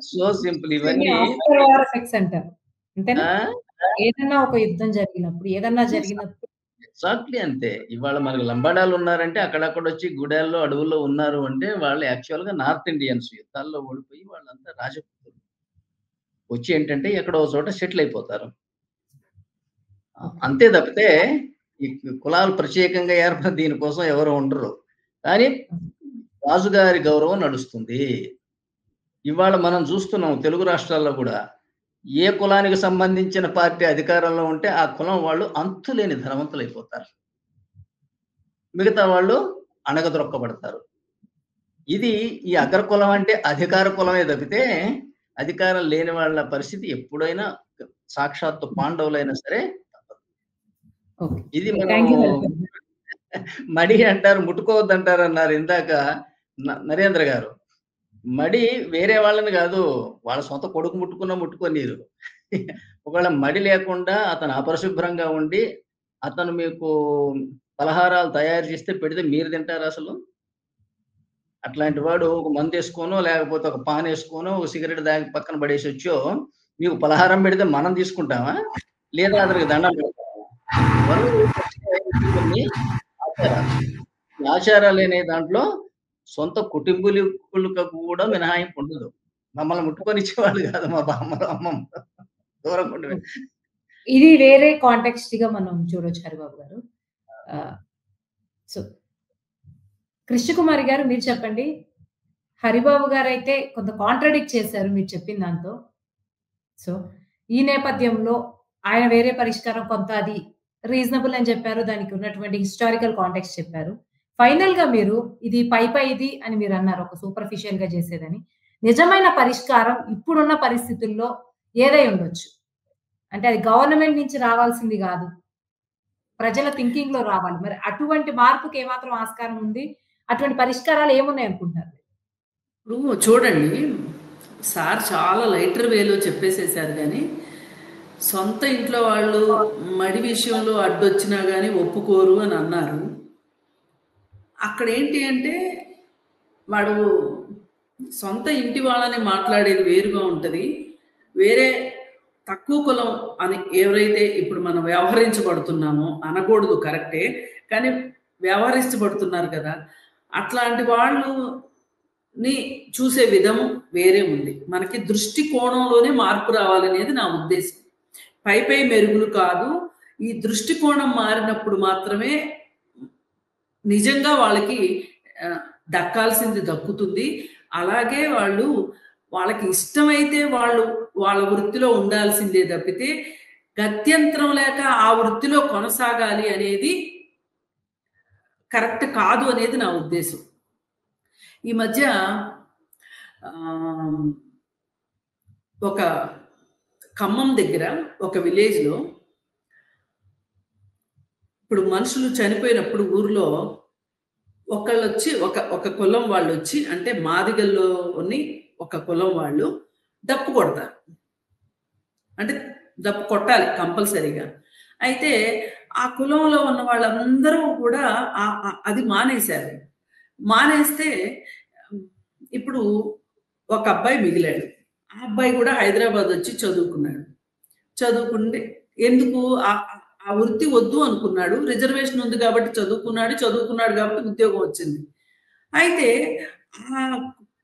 సో సింపుల్ ఇవన్నీ. ఏదన్నా ఒక యుద్ధం జరిగినప్పుడు, ఏదన్నా జరిగినప్పుడు ఎగ్జాక్ట్లీ అంతే. ఇవాళ మనకు లంబాడాలు ఉన్నారంటే అక్కడక్కడ వచ్చి గుడాల్లో, అడవుల్లో ఉన్నారు అంటే వాళ్ళు యాక్చువల్ గా నార్త్ ఇండియన్స్. యుద్ధాల్లో ఓడిపోయి వాళ్ళంతా రాజపుత్రులు వచ్చి ఏంటంటే ఎక్కడో చోట సెటిల్ అయిపోతారు. అంతే తప్పితే ఈ కులాలు ప్రత్యేకంగా ఏర్పడి దీనికోసం ఎవరు ఉండరు. కానీ రాజుగారి గౌరవం నడుస్తుంది. ఇవాళ మనం చూస్తున్నాం తెలుగు రాష్ట్రాల్లో కూడా ఏ కులానికి సంబంధించిన పార్టీ అధికారంలో ఉంటే ఆ కులం వాళ్ళు అంతులేని ధనవంతులు అయిపోతారు, మిగతా వాళ్ళు అణగదొక్కబడతారు. ఇది ఈ అగ్రకులం అంటే అధికార కులమే తప్పితే అధికారం లేని వాళ్ళ పరిస్థితి ఎప్పుడైనా సాక్షాత్తు పాండవులైనా సరే. ఇది మనం మడి అంటారు, ముట్టుకోవద్దు అంటారు అన్నారు ఇందాక నరేంద్ర గారు. మడి వేరే వాళ్ళని కాదు, వాళ్ళ సొంత కొడుకు ముట్టుకున్నా ముట్టుకోనీరు. ఒకవేళ మడి లేకుండా అతను అపరిశుభ్రంగా ఉండి అతను మీకు పలహారాలు తయారు చేస్తే పెడితే మీరు తింటారు అసలు? అట్లాంటి వాడు ఒక మందు వేసుకోనో లేకపోతే ఒక పాన్ వేసుకోనో ఒక సిగరెట్ దాగి పక్కన పడేసి వచ్చో మీకు పలహారం పెడితే మనం తీసుకుంటామా? లేదా అతనికి దండం పెడతామా? ఆచారాలు అనే దాంట్లో సొంత కుటుంబీకులకు కూడా మినహాయింపు ఉండదు. మమ్మల్ని ముట్టుకొని ఇచ్చేవాళ్ళు కాదు మా బామ్మలు, అమ్మమ్మ దూరం ఉండేవి. ఇది వేరే కాంటెక్స్ట్ గా మనం చూడొచ్చు హరిబాబు గారు. సో కృష్ణకుమారి గారు మీరు చెప్పండి. హరిబాబు గారు అయితే కొంత కాంట్రడిక్ట్ చేశారు మీరు చెప్పిన దాంతో. సో ఈ నేపథ్యంలో ఆయన వేరే పరిష్కారం కొంత అది రీజనబుల్ అని చెప్పారు, దానికి ఉన్నటువంటి హిస్టారికల్ కాంటెక్స్ట్ చెప్పారు. ఫైనల్ గా మీరు ఇది పైది అని మీరు అన్నారు, ఒక సూపర్ఫిషియల్ గా చేసేదని. నిజమైన పరిష్కారం ఇప్పుడున్న పరిస్థితుల్లో ఏదై ఉండొచ్చు అంటే అది గవర్నమెంట్ నుంచి రావాల్సింది కాదు, ప్రజల థింకింగ్ లో రావాలి. మరి అటువంటి మార్పుకి ఏమాత్రం ఆస్కారం ఉంది? అటువంటి పరిష్కారాలు ఏమున్నాయి అనుకుంటారు? ఇప్పుడు చూడండి, సార్ చాలా లైటర్ వేలో చెప్పేసేసారు. కానీ సొంత ఇంట్లో వాళ్ళు మడి విషయంలో అడ్డొచ్చినా కానీ ఒప్పుకోరు అని అన్నారు. అక్కడ ఏంటి అంటే వాడు సొంత ఇంటి వాళ్ళని మాట్లాడేది వేరుగా ఉంటుంది, వేరే తక్కువ కులం అని ఎవరైతే ఇప్పుడు మనం వ్యవహరించబడుతున్నామో, అనకూడదు కరెక్టే, కానీ వ్యవహరించబడుతున్నారు కదా, అట్లాంటి వాళ్ళని చూసే విధము వేరే ఉంది. మనకి దృష్టి కోణంలోనే మార్పు రావాలనేది నా ఉద్దేశం. పై మెరుగులు కాదు. ఈ దృష్టికోణం మారినప్పుడు మాత్రమే నిజంగా వాళ్ళకి దక్కాల్సింది దక్కుతుంది. అలాగే వాళ్ళకి ఇష్టమైతే వాళ్ళ వృత్తిలో ఉండాల్సిందే తప్పితే గత్యంతరం లేక ఆ వృత్తిలో కొనసాగాలి అనేది కరెక్ట్ కాదు అనేది నా ఉద్దేశం. ఈ మధ్య ఒక ఖమ్మం దగ్గర ఒక విలేజ్లో ఇప్పుడు మనుషులు చనిపోయినప్పుడు ఊర్లో ఒకళ్ళు వచ్చి ఒక కులం వాళ్ళు వచ్చి, అంటే మాదిగల్లోని ఒక కులం వాళ్ళు డప్పు కొడతారు. అంటే డప్పు కొట్టాలి కంపల్సరీగా. అయితే ఆ కులంలో ఉన్న వాళ్ళందరూ కూడా అది మానేశారు. మానేస్తే ఇప్పుడు ఒక అబ్బాయి మిగిలాడు. ఆ అబ్బాయి కూడా హైదరాబాద్ వచ్చి చదువుకున్నాడు. చదువుకుంటే ఎందుకు ఆ వృత్తి వద్దు అనుకున్నాడు. రిజర్వేషన్ ఉంది కాబట్టి చదువుకున్నాడు కాబట్టి ఉద్యోగం వచ్చింది. అయితే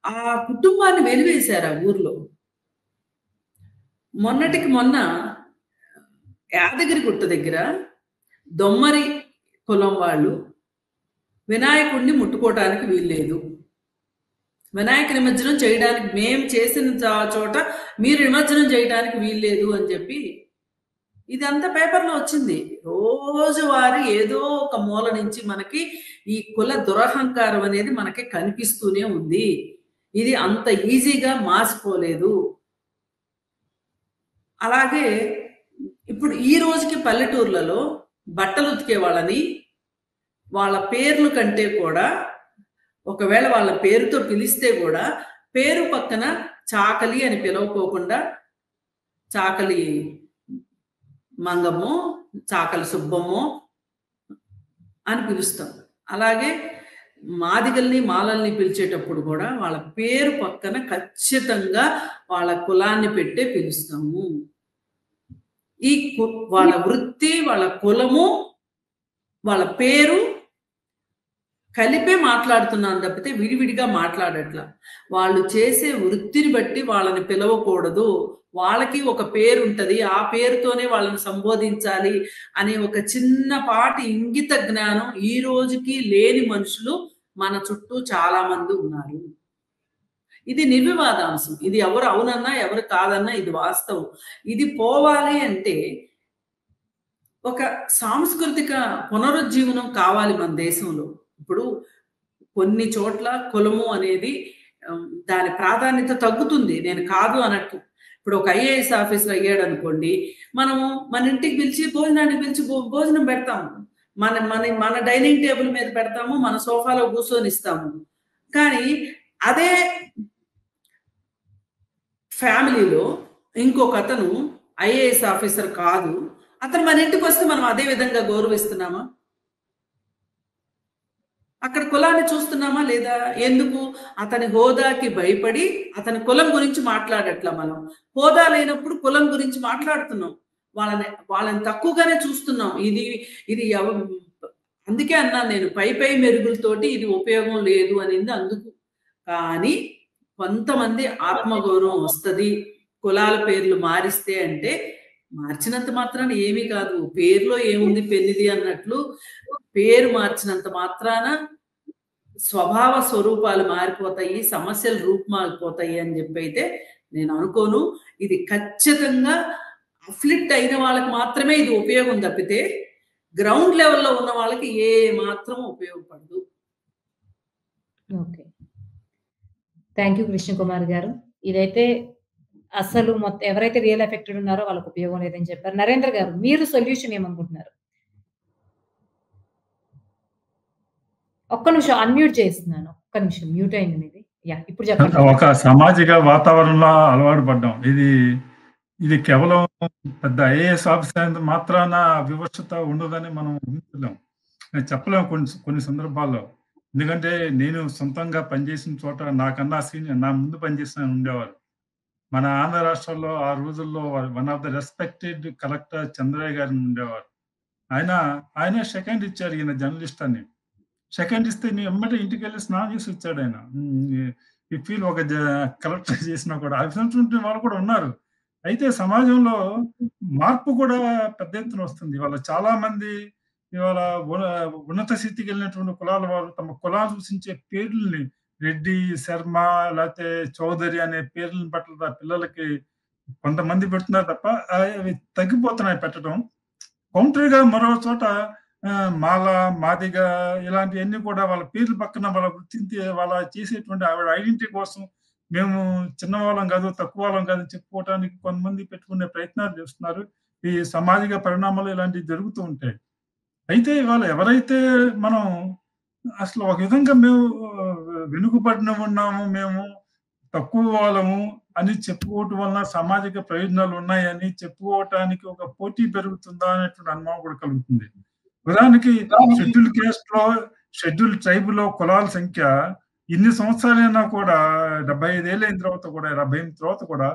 ఆ కుటుంబాన్ని వెలివేశారు ఆ ఊర్లో. మొన్నటికి మొన్న యాదగిరిగుట్ట దగ్గర దొమ్మరి కులం వాళ్ళు వినాయకుడిని ముట్టుకోవటానికి వీల్లేదు, వినాయక నిమజ్జనం చేయడానికి మేము చేసిన చోట మీరు నిమజ్జనం చేయడానికి వీల్లేదు అని చెప్పి ఇదంతా పేపర్లో వచ్చింది. రోజువారీ ఏదో ఒక మూల నుంచి మనకి ఈ కుల దురహంకారం అనేది మనకి కనిపిస్తూనే ఉంది. ఇది అంత ఈజీగా మాసిపోలేదు. అలాగే ఇప్పుడు ఈ రోజుకి పల్లెటూర్లలో బట్టలు ఉతికే వాళ్ళని వాళ్ళ పేర్లు కంటే కూడా, ఒకవేళ వాళ్ళ పేరుతో పిలిస్తే కూడా పేరు పక్కన చాకలి అని పిలవకోకుండా చాకలి మంగమ్మో చాకలి సుబ్బమ్మో అని పిలుస్తాం. అలాగే మాదిగల్ని మాలల్ని పిలిచేటప్పుడు కూడా వాళ్ళ పేరు పక్కన ఖచ్చితంగా వాళ్ళ కులాన్ని పెట్టే పిలుస్తాము. వాళ్ళ వృత్తి, వాళ్ళ కులము, వాళ్ళ పేరు కలిపే మాట్లాడుతున్నాను తప్పితే విడివిడిగా మాట్లాడట్లా. వాళ్ళు చేసే వృత్తిని బట్టి వాళ్ళని పిలవకూడదు. వాళ్ళకి ఒక పేరు ఉంటది, ఆ పేరుతోనే వాళ్ళని సంబోధించాలి అనే ఒక చిన్నపాటి ఇంగిత జ్ఞానం ఈ రోజుకి లేని మనుషులు మన చుట్టూ చాలా మంది ఉన్నారు. ఇది నిర్వివాదాంశం. ఇది ఎవరు అవునన్నా ఎవరు కాదన్నా ఇది వాస్తవం. ఇది పోవాలి అంటే ఒక సాంస్కృతిక పునరుజ్జీవనం కావాలి మన దేశంలో. ఇప్పుడు కొన్ని చోట్ల కులము అనేది దాని ప్రాధాన్యత తగ్గుతుంది, నేను కాదు అన్నట్టు. ఇప్పుడు ఒక ఐఏఎస్ ఆఫీసర్ అయ్యాడు అనుకోండి, మనము మన ఇంటికి పిలిచి భోజనానికి పిలిచి భోజనం పెడతాము, మన డైనింగ్ టేబుల్ మీద పెడతాము, మన సోఫాలో కూర్చొని ఇస్తాము. కానీ అదే ఫ్యామిలీలో ఇంకొక అతను ఐఏఎస్ ఆఫీసర్ కాదు, అతను మన ఇంటికి వస్తే మనం అదే విధంగా గౌరవిస్తున్నామా? అక్కడ కులాన్ని చూస్తున్నామా లేదా? ఎందుకు? అతని హోదాకి భయపడి అతని కులం గురించి మాట్లాడట్లా. మనం హోదా లేనప్పుడు కులం గురించి మాట్లాడుతున్నాం, వాళ్ళని తక్కువగానే చూస్తున్నాం. ఇది అందుకే అన్నాను నేను, పై మెరుగులతోటి ఇది ఉపయోగం లేదు అనేది అందుకు. కానీ కొంతమంది ఆత్మగౌరవం వస్తుంది కులాల పేర్లు మారిస్తే. అంటే మార్చినంత మాత్రాన ఏమీ కాదు, పేరులో ఏముంది పెళ్లిది అన్నట్లు పేరు మార్చినంత మాత్రాన స్వభావ స్వరూపాలు మారిపోతాయి, సమస్యలు రూపుమారిపోతాయి అని చెప్పి అయితే నేను అనుకోను. ఇది ఖచ్చితంగా అఫ్లిక్ట్ అయిన వాళ్ళకి మాత్రమే ఇది ఉపయోగం తప్పితే గ్రౌండ్ లెవెల్లో ఉన్న వాళ్ళకి ఏ మాత్రం ఉపయోగపడదు. Okay, thank you Krishna Kumar గారు. ఇదైతే అసలు మొత్తం ఎవరైతే రియల్ ఎఫెక్టెడ్ ఉన్నారో వాళ్ళకి ఉపయోగం లేదని చెప్పారు. నరేంద్ర గారు, మీరు సొల్యూషన్ ఏమనుకుంటున్నారు? ఒక్క నిమిషం అన్మ్యూట్ చేస్తున్నాను, ఒక్క నిమిషం మ్యూట్ అయింది ఇది. ఇప్పుడు చెప్పండి. ఒక సామాజిక వాతావరణంలో అలవాటు పడ్డాం. ఇది కేవలం పెద్ద ఐఏఎస్ ఆఫీసర్ అయినంత మాత్రాన వివక్షత ఉండదని మనం ఊహించలేం, చెప్పలేము కొన్ని సందర్భాల్లో. ఎందుకంటే నేను సొంతంగా పనిచేసిన చోట నాకన్నా సీనియర్, నా ముందు పనిచేసిన ఉండేవారు. మన ఆంధ్ర రాష్ట్రంలో ఆ రోజుల్లో one of the respected collector Chandraiah గారిని ఉండేవారు. ఆయన సెకండ్ ఇచ్చారు ఈయన జర్నలిస్ట్ అని. సెకండ్ ఇస్తే నీ ఎమ్మటే ఇంటికెళ్ళి స్నానం చేసి వచ్చాడు ఆయన. ఈ ఫీల్ ఒక కలెక్టర్ చేసినా కూడా అటువంటి వాళ్ళు కూడా ఉన్నారు. అయితే సమాజంలో మార్పు కూడా పెద్ద ఎత్తున వస్తుంది. ఇవాళ చాలా మంది ఇవాళ ఉన్నత స్థితికి వెళ్ళినటువంటి కులాల వారు తమ కులాలు సూచించే పేర్లని రెడ్డి, శర్మ లేకపోతే చౌదరి అనే పేర్లను పట్ల పిల్లలకి కొంతమంది పెడుతున్నారు తప్ప అవి తగ్గిపోతున్నాయి పెట్టడం. కౌంటర్‌గా మరో చోట మాల, మాదిగ ఇలాంటియన్నీ కూడా వాళ్ళ పేర్ల పక్కన వాళ్ళ వృత్తిని వాళ్ళ చేసేటువంటి ఆవిడ ఐడెంటిటీ కోసం మేము చిన్నవాళ్ళం కాదు, తక్కువ వాళ్ళం కాదు అని చెప్పుకోవటానికి కొంతమంది పెట్టుకునే ప్రయత్నాలు చేస్తున్నారు. ఈ సామాజిక పరిణామాలు ఇలాంటివి జరుగుతూ ఉంటాయి. అయితే ఇవాళ ఎవరైతే మనం అసలు ఒక విధంగా మేము వెనుకబడిన ఉన్నాము, మేము తక్కువ వాళ్ళము అని చెప్పుకోవటం వలన సామాజిక ప్రయోజనాలు ఉన్నాయని చెప్పుకోవటానికి ఒక పోటీ పెరుగుతుందా అనేటువంటి అనుమానం కూడా కలుగుతుంది. ఉదాహరణకి షెడ్యూల్ క్యాస్ట్ లో, షెడ్యూల్ ట్రైబ్ లో కులాల సంఖ్య ఇన్ని సంవత్సరాలైనా కూడా 75 ఏళ్ళు అయిన తర్వాత కూడా 78 తర్వాత కూడా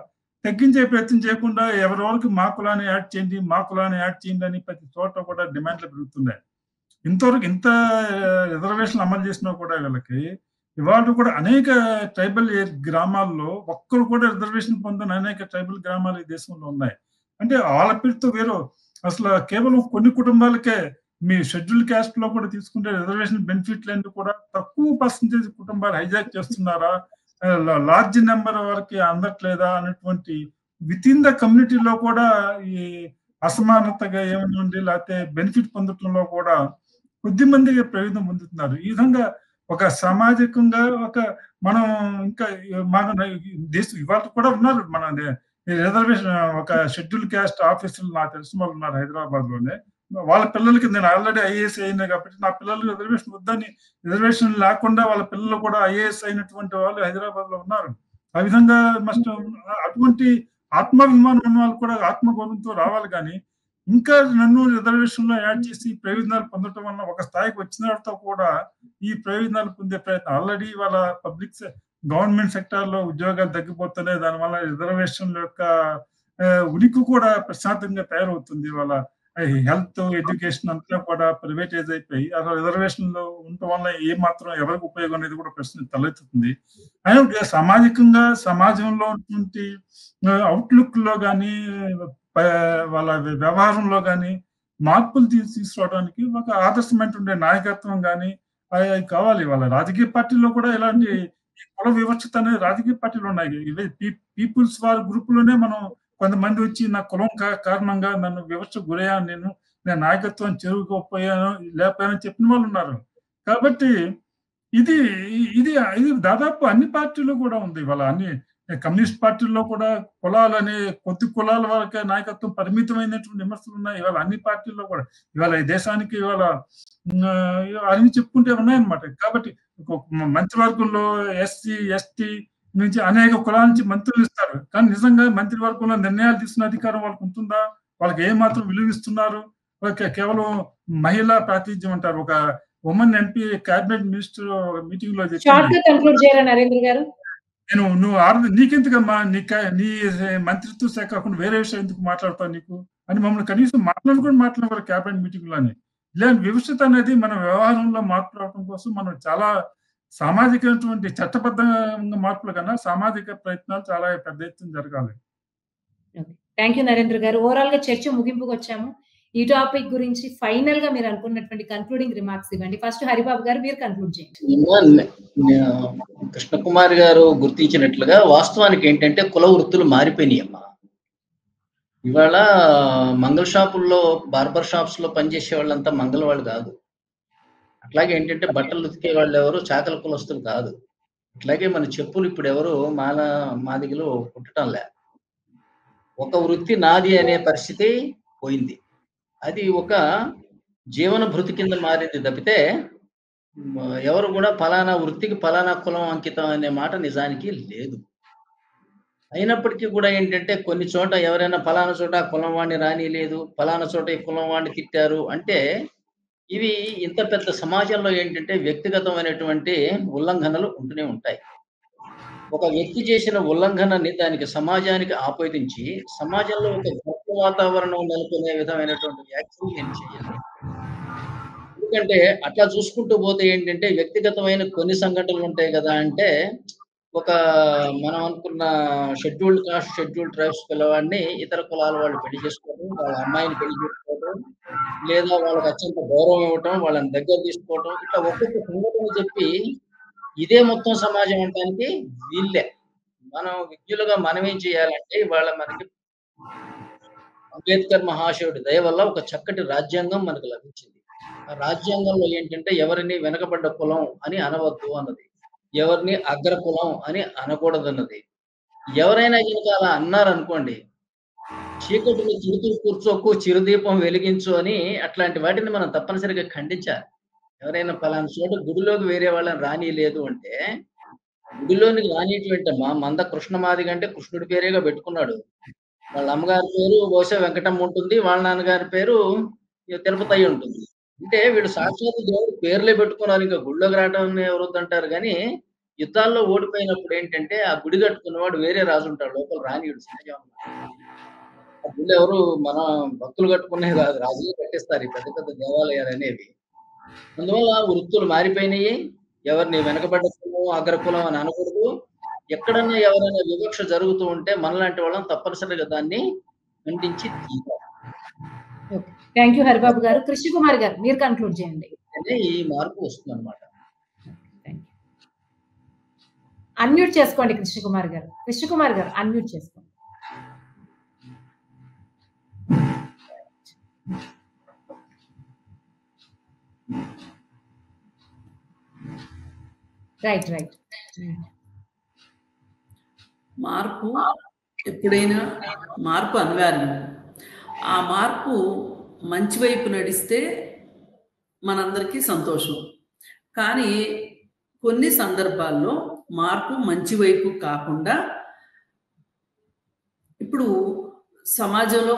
తగ్గించే ప్రయత్నం చేయకుండా ఎవరి వరకు మా కులాన్ని యాడ్ చేయండి, మా కులాన్ని యాడ్ చేయండి అని ప్రతి చోట కూడా డిమాండ్లు పెరుగుతున్నాయి. ఇంతవరకు ఇంత రిజర్వేషన్ అమలు చేసినా కూడా వీళ్ళకి ఇవాళ కూడా అనేక ట్రైబల్ గ్రామాల్లో ఒక్కరు కూడా రిజర్వేషన్ పొందని అనేక ట్రైబల్ గ్రామాలు ఈ దేశంలో ఉన్నాయి. అంటే వాళ్ళ పేరుతో వేరు అసలు కేవలం కొన్ని కుటుంబాలకే మీ షెడ్యూల్ క్యాస్ట్ లో కూడా తీసుకుంటే రిజర్వేషన్ బెనిఫిట్లన్నీ కూడా తక్కువ పర్సంటేజ్ కుటుంబాలు హైజాక్ చేస్తున్నారా, లార్జ్ నెంబర్ వరకు అందట్లేదా అనేటువంటి విత్ ఇన్ ద కమ్యూనిటీలో కూడా ఈ అసమానతగా ఏమనుంది లేకపోతే బెనిఫిట్ పొందటంలో కూడా కొద్ది మంది ప్రయోజనం పొందుతున్నారు. ఈ విధంగా ఒక సామాజికంగా ఒక మనం ఇంకా మన దేశం ఇవాళ కూడా ఉన్నారు మన రిజర్వేషన్ ఒక షెడ్యూల్ క్యాస్ట్ ఆఫీసులు నాకు తెలిసిన వాళ్ళు ఉన్నారు హైదరాబాద్ లోనే. వాళ్ళ పిల్లలకి నేను ఆల్రెడీ ఐఏఎస్ అయినా కాబట్టి నా పిల్లలకి రిజర్వేషన్ వద్దని, రిజర్వేషన్ లేకుండా వాళ్ళ పిల్లలు కూడా ఐఏఎస్ అయినటువంటి వాళ్ళు హైదరాబాద్ లో ఉన్నారు. ఆ విధంగా మస్ట్ అటువంటి ఆత్మాభిమానం ఉన్న వాళ్ళు కూడా ఆత్మగౌరవంతో రావాలి కానీ ఇంకా నన్ను రిజర్వేషన్ లో యాడ్ చేసి ప్రయోజనాలు పొందటం వల్ల ఒక స్థాయికి వచ్చిన తర్వాత కూడా ఈ ప్రయోజనాలు పొందే ప్రయత్నం ఆల్రెడీ వాళ్ళ పబ్లిక్ గవర్నమెంట్ సెక్టార్ లో ఉద్యోగాలు తగ్గిపోతున్నాయి. దానివల్ల రిజర్వేషన్ యొక్క ఉనికి కూడా ప్రశాంతంగా తయారవుతుంది. వాళ్ళ హెల్త్, ఎడ్యుకేషన్ అంతా కూడా ప్రైవేటైజ్ అయిపోయి అసలు రిజర్వేషన్ లో ఉండటం వల్ల ఏ మాత్రం ఎవరికి ఉపయోగం అనేది కూడా ప్రశ్న తలెత్తుతుంది. అయినా సామాజికంగా సమాజంలో ఉన్నటువంటి అవుట్లుక్ లో కానీ వాళ్ళ వ్యవహారంలో కానీ మార్పులు తీసుకురావడానికి ఒక ఆదర్శమైనటువంటి నాయకత్వం కానీ అవి కావాలి. వాళ్ళ రాజకీయ పార్టీల్లో కూడా ఇలాంటి కుల వివక్షత అనేది రాజకీయ పార్టీలు ఉన్నాయి. ఇవే పీపుల్స్ వార్ గ్రూప్ లోనే మనం కొంతమంది వచ్చి నా కులం కారణంగా నన్ను వివక్ష గురయ్యాను, నేను నాయకత్వం చెరువుకోపోయాను లేకపోయానని చెప్పిన వాళ్ళు ఉన్నారు. కాబట్టి ఇది ఇది ఇది దాదాపు అన్ని పార్టీలు కూడా ఉంది. ఇవాళ అన్ని కమ్యూనిస్ట్ పార్టీల్లో కూడా కులాలని కొద్ది కులాల వరకే నాయకత్వం పరిమితమైనటువంటి విమర్శలు ఉన్నాయి. ఇవాళ అన్ని పార్టీల్లో కూడా ఇవాళ ఈ దేశానికి ఇవాళ అన్ని చెప్పుకుంటే ఉన్నాయన్నమాట. కాబట్టి మంత్రివర్గంలో ఎస్సీ, ఎస్టీ నుంచి అనేక కులాల నుంచి మంత్రులు ఇస్తారు. కానీ నిజంగా మంత్రివర్గంలో నిర్ణయాలు తీసుకునే అధికారం వాళ్ళకు ఉంటుందా? వాళ్ళకి ఏమాత్రం విలువిస్తున్నారు? కేవలం మహిళా ప్రాతినిధ్యం అంటారు. ఒక women MP cabinet minister meeting లో నువ్వు నీకెందుకమ్మా నీ మంత్రిత్వ శాఖ కాకుండా వేరే విషయం ఎందుకు మాట్లాడతావు నీకు అని మమ్మల్ని కనీసం మాట్లాడరు క్యాబినెట్ మీటింగ్ లోని. ఇలాంటి వివక్షత అనేది మన వ్యవహారంలో మార్పు రావడం కోసం మనం చాలా సామాజికమైనటువంటి చట్టబద్ధంగా మార్పుల కన్నా సామాజిక ప్రయత్నాలు చాలా పెద్ద ఎత్తున జరగాలి. థ్యాంక్ యూ నరేంద్ర గారు. ఓవరాల్ గా చర్చ ముగింపుకు వచ్చాము. ఈ టాపిక్ గురించి ఫైనల్ గా మీరు అనుకున్నటువంటి కన్క్లూడింగ్ రిమార్క్స్ ఇవ్వండి. ఫస్ట్ హరిబాబు గారు మీరు కన్క్లూడ్ చేయండి. కృష్ణకుమార్ గారు గుర్తించినట్లుగా వాస్తవానికి ఏంటంటే కుల వృత్తులు మారిపోయినాయమ్మా. ఇవాళ మంగళ షాపుల్లో, బార్బర్ షాప్స్ లో పనిచేసే వాళ్ళంతా మంగళ వాళ్ళు కాదు. అట్లాగే ఏంటంటే బట్టలు ఉతికే వాళ్ళు ఎవరు చాకల కులస్తులు కాదు. అట్లాగే మన చెప్పులు ఇప్పుడు ఎవరు మాదిగలు కుట్టడం లే. ఒక వృత్తి నాది అనే పరిస్థితి పోయింది. అది ఒక జీవన భృతి కింద మారింది తప్పితే ఎవరు కూడా ఫలానా వృత్తికి ఫలానా కులం అంకితం అనే మాట నిజానికి లేదు. అయినప్పటికీ కూడా ఏంటంటే కొన్ని చోట ఎవరైనా ఫలానా చోట కులం వాడిని రాని లేదు, ఫలానా చోట ఈ కులం వాడిని తిట్టారు అంటే ఇవి ఇంత పెద్ద సమాజంలో ఏంటంటే వ్యక్తిగతమైనటువంటి ఉల్లంఘనలు ఉంటూనే ఉంటాయి. ఒక వ్యక్తి చేసిన ఉల్లంఘనని దానికి సమాజానికి ఆపాదించి సమాజంలో ఒక గొప్ప వాతావరణం నెలకొనే విధమైనటువంటి వ్యాఖ్యలు నేను చేయాలి. ఎందుకంటే అట్లా చూసుకుంటూ పోతే ఏంటంటే వ్యక్తిగతమైన కొన్ని సంఘటనలు ఉంటాయి కదా! అంటే ఒక మనం అనుకున్న షెడ్యూల్డ్ కాస్ట్, షెడ్యూల్డ్ ట్రైబ్స్ పిల్లవాడిని ఇతర కులాల వాళ్ళు పెళ్లి చేసుకోవడం, వాళ్ళ అమ్మాయిని పెళ్లి చేసుకోవడం, లేదా వాళ్ళకి అత్యంత గౌరవం ఇవ్వటం, వాళ్ళని దగ్గర తీసుకోవటం, ఇట్లా ఒక్కొక్క సంఘటన చెప్పి ఇదే మొత్తం సమాజం అనటానికి వీళ్ళే. మనం విజ్ఞులుగా మనమేం చేయాలంటే ఇవాళ మనకి అంబేద్కర్ మహాశయుడి దయ వల్ల ఒక చక్కటి రాజ్యాంగం మనకు లభించింది. ఆ రాజ్యాంగంలో ఏంటంటే ఎవరిని వెనకబడ్డ కులం అని అనవద్దు అన్నది. ఎవరిని అగ్ర కులం అని అనకూడదన్నది. ఎవరైనా గనుక అలా అన్నారనుకోండి, చీకటిలో చిరుతూ కూర్చోకు, చిరుదీపం వెలిగించు అని అట్లాంటి వాటిని మనం తప్పనిసరిగా ఖండించాలి. ఎవరైనా పలానా చోట గుడిలోకి వేరే వాళ్ళని రానీయలేదు అంటే, గుడిలోనికి రానీయటమేంటమ్మా, మంద కృష్ణమాదిగ అంటే కృష్ణుడి పేరేగా పెట్టుకున్నాడు. వాళ్ళ అమ్మగారి పేరు బహుశా వెంకటమ్మ ఉంటుంది. వాళ్ళ నాన్నగారి పేరు తిరుపతయ్య ఉంటుంది. అంటే వీళ్ళు సాక్షాత్తు దేవుడి పేర్లే పెట్టుకున్నారు. ఇంకా గుడిలోకి రావడం ఎవరొద్దంటారు గానీ, యుద్ధాల్లో ఓడిపోయినప్పుడు ఏంటంటే, ఆ గుడి కట్టుకున్నవాడు వేరే రాజుంటాడు. లోపల రానీయడు సహజం అన్నమాట. ఆ గుళ్ళు ఎవరు మన భక్తులు కట్టుకునేవి కాదు. రాజులే కట్టిస్తారు ఈ పెద్ద పెద్ద దేవాలయాలనేవి. అందువల్ల వృత్తులు మారిపోయినాయి. ఎవరిని వెనకబడ్డ కులం, అగ్రకులం అని అనకూడదు. ఎక్కడన్నా ఎవరైనా వివక్ష జరుగుతూ ఉంటే మనలాంటి వాళ్ళం తప్పనిసరిగా దాన్ని ఖండించి తీరాలి. ఓకే. థాంక్ యూ హరిబాబు గారు. కృష్ణకుమారి గారు మీరు కన్క్లూడ్ చేయండి. అనే ఈ మార్పు వస్తుందన్నమాట. Thank you. అన్‌మ్యూట్ చేసుకోండి కృష్ణకుమారి గారు. కృష్ణకుమారి గారు అన్‌మ్యూట్ చేసుకోండి. రైట్. మార్పు ఎప్పుడైనా మార్పు అనివార్యం. ఆ మార్పు మంచి వైపు నడిస్తే మనందరికీ సంతోషం. కానీ కొన్ని సందర్భాల్లో మార్పు మంచి వైపు కాకుండా ఇప్పుడు సమాజంలో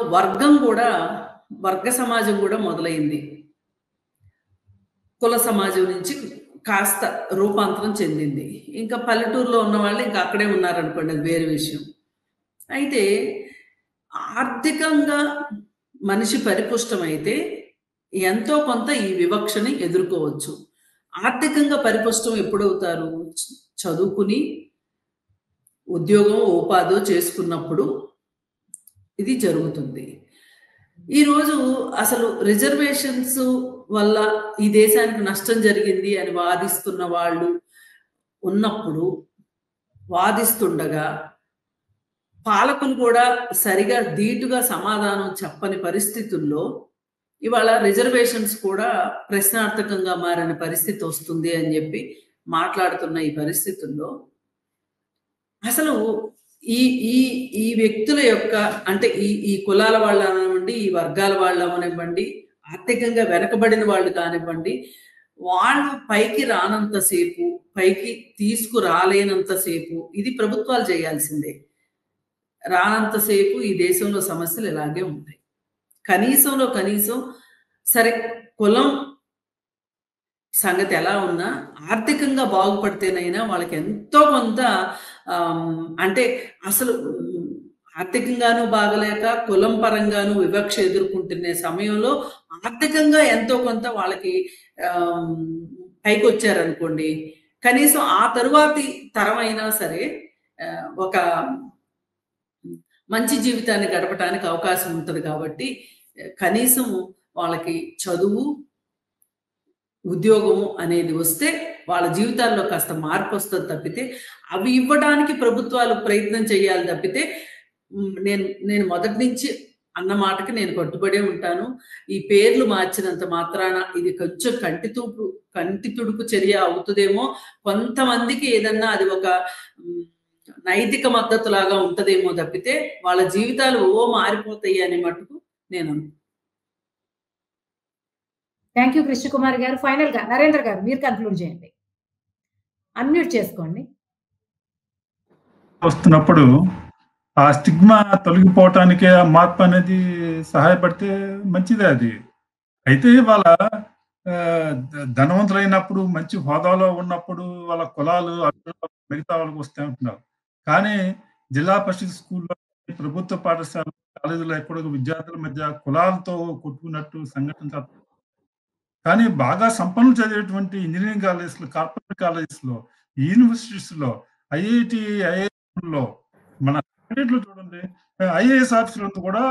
వర్గ సమాజం కూడా మొదలైంది. కుల సమాజం నుంచి కాస్త రూపాంతరం చెందింది. ఇంకా పల్లెటూరులో ఉన్న వాళ్ళు ఇంకా అక్కడే ఉన్నారనుకోండి, అది వేరే విషయం. అయితే ఆర్థికంగా మనిషి పరిపుష్టమైతే ఎంతో కొంత ఈ వివక్షని ఎదుర్కోవచ్చు. ఆర్థికంగా పరిపుష్టం ఎప్పుడవుతారు? చదువుకుని ఉద్యోగం, ఉపాధి చేసుకున్నప్పుడు ఇది జరుగుతుంది. ఈరోజు అసలు రిజర్వేషన్స్ వల్ల ఈ దేశానికి నష్టం జరిగింది అని వాదిస్తున్న వాళ్ళు ఉన్నప్పుడు, వాదిస్తుండగా పాలకులు కూడా సరిగా ధీటుగా సమాధానం చెప్పని పరిస్థితుల్లో ఇవాళ రిజర్వేషన్స్ కూడా ప్రశ్నార్థకంగా మారిన పరిస్థితి వస్తుంది అని చెప్పి మాట్లాడుతున్న ఈ పరిస్థితుల్లో అసలు ఈ ఈ ఈ వ్యక్తుల యొక్క అంటే ఈ కులాల వాళ్ళు అవనివ్వండి, ఈ వర్గాల వాళ్ళు అవనివ్వండి, ఆర్థికంగా వెనకబడిన వాళ్ళు కానివ్వండి, వాళ్ళు పైకి రానంతసేపు, పైకి తీసుకురాలేనంతసేపు ఇది ప్రభుత్వాలు చేయాల్సిందే. రానంతసేపు ఈ దేశంలో సమస్యలు ఇలాగే ఉంటాయి. కనీసం సరే కులం సంగతి ఎలా ఉన్నా ఆర్థికంగా బాగుపడితేనైనా వాళ్ళకి ఎంతో కొంత అంటే అసలు ఆర్థికంగానూ బాగలేక కులం పరంగాను వివక్ష ఎదుర్కొంటున్న సమయంలో ఆర్థికంగా ఎంతో కొంత వాళ్ళకి పైకి వచ్చారనుకోండి, కనీసం ఆ తరువాతి తరం అయినా సరే ఒక మంచి జీవితాన్ని గడపడానికి అవకాశం ఉంటుంది. కాబట్టి కనీసం వాళ్ళకి చదువు, ఉద్యోగము అనేది వస్తే వాళ్ళ జీవితాల్లో కాస్త మార్పు వస్తుంది తప్పితే, అవి ఇవ్వడానికి ప్రభుత్వాలు ప్రయత్నం చేయాలి తప్పితే, నేను మొదటి నుంచి అన్న మాటకి నేను కట్టుబడే ఉంటాను. ఈ పేర్లు మార్చినంత మాత్రాన ఇది కొంచెం కంటి తుడుపు చర్య అవుతుందేమో, కొంతమందికి ఏదన్నా అది ఒక నైతిక మద్దతు లాగా ఉంటదేమో తప్పితే వాళ్ళ జీవితాలు మారిపోతాయి అనే మటుకు నేను థ్యాంక్ యూ కృష్ణకుమారి గారు. ఫైనల్ గా నరేంద్ర గారు మీరు కన్క్లూడ్ చేయండి. అన్మ్యూట్ చేసుకోండి. వస్తున్నప్పుడు ఆ స్టిగ్మా తొలగిపోవటానికి ఆ మార్పు అనేది సహాయపడితే మంచిదే అది. అయితే వాళ్ళ ధనవంతులైనప్పుడు, మంచి హోదాలో ఉన్నప్పుడు వాళ్ళ కులాలు మిగతా వాళ్ళకి వస్తే ఉంటున్నారు. కానీ జిల్లా పరిషత్ స్కూల్లో, ప్రభుత్వ పాఠశాల, కాలేజీలో ఎక్కడో విద్యార్థుల మధ్య కులాలతో కొట్టుకున్నట్టు సంఘటన కానీ బాగా సంపన్నులు చదివేటువంటి ఇంజనీరింగ్ కాలేజెస్లో, కార్పొరేట్ కాలేజెస్లో, యూనివర్సిటీస్లో, ఐఐటి, ఐఐఎంలో మన స్టేట్లో చూడండి, ఐఏఎస్ ఆఫీసర్లంతా కూడా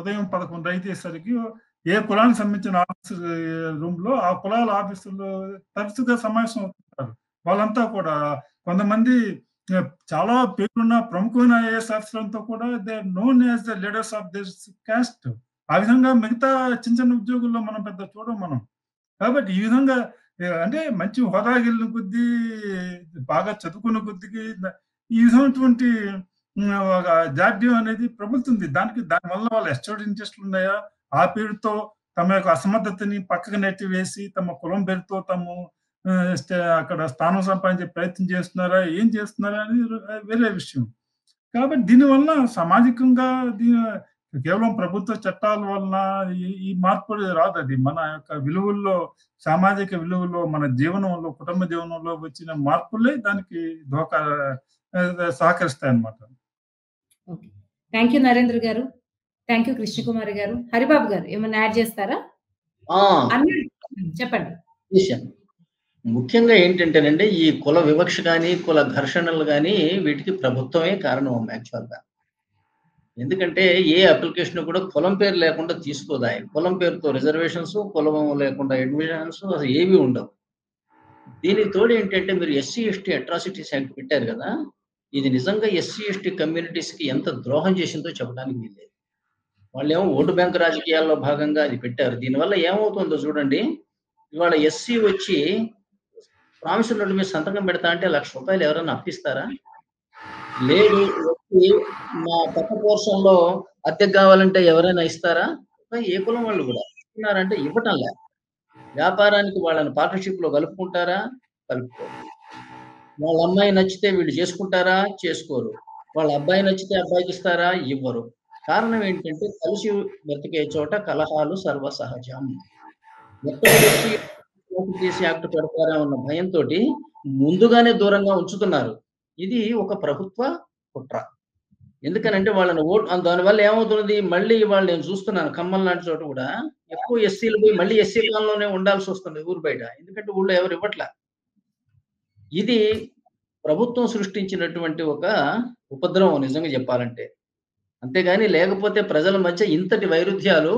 ఉదయం 11 అయితేసరికి ఏ కులానికి సంబంధించిన ఆఫీసర్ రూమ్లో ఆ కులాల ఆఫీసర్లు తరచుగా సమావేశం అవుతుంటారు. వాళ్ళంతా కూడా కొంతమంది చాలా పేరున్న ప్రముఖమైన ఐఏఎస్ ఆఫీసర్లంతా కూడా they are known as the leaders of this caste. ఆ విధంగా మిగతా చిన్న చిన్న ఉద్యోగుల్లో మనం పెద్ద చూడం మనం. కాబట్టి ఈ విధంగా అంటే మంచి హోదాకి వెళ్ళిన కొద్దీ, బాగా చదువుకున్న కొద్దికి ఈ విధమైనటువంటి ఒక జాడ్యం అనేది ప్రబలుతుంది. దానివల్ల వాళ్ళ ఎస్టేట్ ఇంట్రెస్ట్లు ఉన్నాయా, ఆ పేరుతో తమ యొక్క అసమర్థతని పక్కకు నెట్టివేసి తమ కులం పేరుతో తాము అక్కడ స్థానం సంపాదించే ప్రయత్నం చేస్తున్నారా, ఏం చేస్తున్నారా అనేది వేరే విషయం. కాబట్టి దీనివల్ల సామాజికంగా కేవలం ప్రభుత్వ చట్టాల వలన ఈ మార్పు రాదు. అది మన యొక్క విలువల్లో, సామాజిక విలువల్లో, మన జీవనంలో, కుటుంబ జీవనంలో వచ్చిన మార్పులే దానికి సహకరిస్తాయి అన్నమాట. ఓకే. థ్యాంక్ యూ నరేంద్ర గారు. థ్యాంక్ యూ కృష్ణకుమారి గారు. హరిబాబు గారు ఏమన్నా యాడ్ చేస్తారా? చెప్పండి. ముఖ్యంగా ఏంటంటేనండి, ఈ కుల వివక్ష కానీ, కుల ఘర్షణలు కానీ వీటికి ప్రభుత్వమే కారణం యాక్చువల్గా. ఎందుకంటే ఏ అప్లికేషన్ కూడా కులం పేరు లేకుండా తీసుకోదా. కులం పేరుతో రిజర్వేషన్స్, కులం లేకుండా అడ్మిషన్స్ అసలు ఏవి ఉండవు. దీనికి తోడు ఏంటంటే మీరు ఎస్సీ ఎస్టీ అట్రాసిటీస్ యాక్ట్ పెట్టారు కదా, ఇది నిజంగా ఎస్సీ ఎస్టీ కమ్యూనిటీస్కి ఎంత ద్రోహం చేసిందో చెప్పడానికి వీల్లేదు. వాళ్ళేమో ఓటు బ్యాంక్ రాజకీయాల్లో భాగంగా అది పెట్టారు. దీనివల్ల ఏమవుతుందో చూడండి, ఇవాళ ఎస్సీ వచ్చి ప్రామిసరీ నోటు మీద సంతకం పెడతా అంటే ₹1,00,000 ఎవరైనా అప్పిస్తారా? లేదు. వచ్చి మా పక్క పోర్షన్లో అద్దెకు కావాలంటే ఎవరైనా ఇస్తారా? ఏ కులం వాళ్ళు కూడా ఇస్తున్నారంటే ఇవ్వటంలే. వ్యాపారానికి వాళ్ళని పార్ట్నర్షిప్లో కలుపుకుంటారా? కలుపుకోరు. వాళ్ళ అమ్మాయి నచ్చితే వీళ్ళు చేసుకుంటారా? చేసుకోరు. వాళ్ళ అబ్బాయి నచ్చితే అబ్బాయికి ఇస్తారా? ఇవ్వరు. కారణం ఏంటంటే కలిసి బ్రతికే చోట కలహాలు సర్వసహజం. ఎక్కడ వచ్చి చేసి యాక్ట్ పెడతారా అన్న భయంతో ముందుగానే దూరంగా ఉంచుతున్నారు. ఇది ఒక ప్రభుత్వ కుట్ర. ఎందుకనంటే వాళ్ళని దానివల్ల ఏమవుతున్నది, మళ్ళీ వాళ్ళు నేను చూస్తున్నాను ఖమ్మం లాంటి చోట కూడా ఎక్కువ ఎస్సీలు పోయి మళ్ళీ ఎస్సీ కాలంలోనే ఉండాల్సి వస్తుంది ఊరు బయట. ఎందుకంటే ఊళ్ళో ఎవరు ఇవ్వట్లా. ఇది ప్రభుత్వం సృష్టించినటువంటి ఒక ఉపద్రవం నిజంగా చెప్పాలంటే. అంతేగాని లేకపోతే ప్రజల మధ్య ఇంతటి వైరుధ్యాలు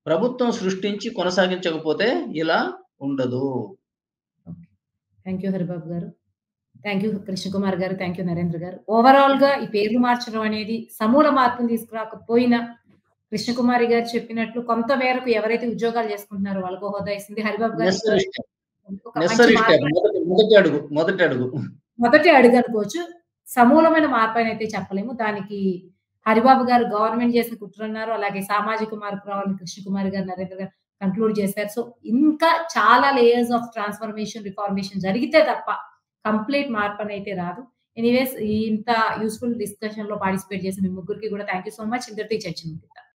ప్రభుత్వం సృష్టించి కొనసాగించకపోతే ఇలా ఉండదు. థ్యాంక్ యూ హరిబాబు గారు. థ్యాంక్ యూ కృష్ణకుమార్ గారు. థ్యాంక్ యూ నరేంద్ర గారు. ఓవరాల్ గా ఈ పేర్లు మార్చడం అనేది సమూల మార్పును తీసుకురాకపోయినా కృష్ణకుమారి గారు చెప్పినట్లు కొంత మేరకు ఎవరైతే ఉద్యోగాలు చేసుకుంటున్నారో వాళ్ళకు హోదా ఇస్తుంది. హరిబాబు గారు మొదటి అడుగు అనుకోవచ్చు. సమూలమైన మార్పు అని అయితే చెప్పలేము. దానికి హరిబాబు గారు గవర్నమెంట్ చేసిన కుట్ర అన్నారు. అలాగే సామాజిక మార్పు రావాలని కృష్ణకుమారి గారు, నరేంద్ర గారు కంక్లూడ్ చేశారు. సో ఇంకా చాలా లేయర్స్ ఆఫ్ ట్రాన్స్ఫర్మేషన్, రిఫార్మేషన్ జరిగితే తప్ప కంప్లీట్ మార్పు అయితే రాదు. ఎనీవేస్ ఇంత యూస్ఫుల్ డిస్కషన్ లో పార్టిసిపేట్ చేసిన మీ ముగ్గురికి కూడా థ్యాంక్ యూ సో మచ్. ఇంతటితో చర్చ ముగిద్దాం.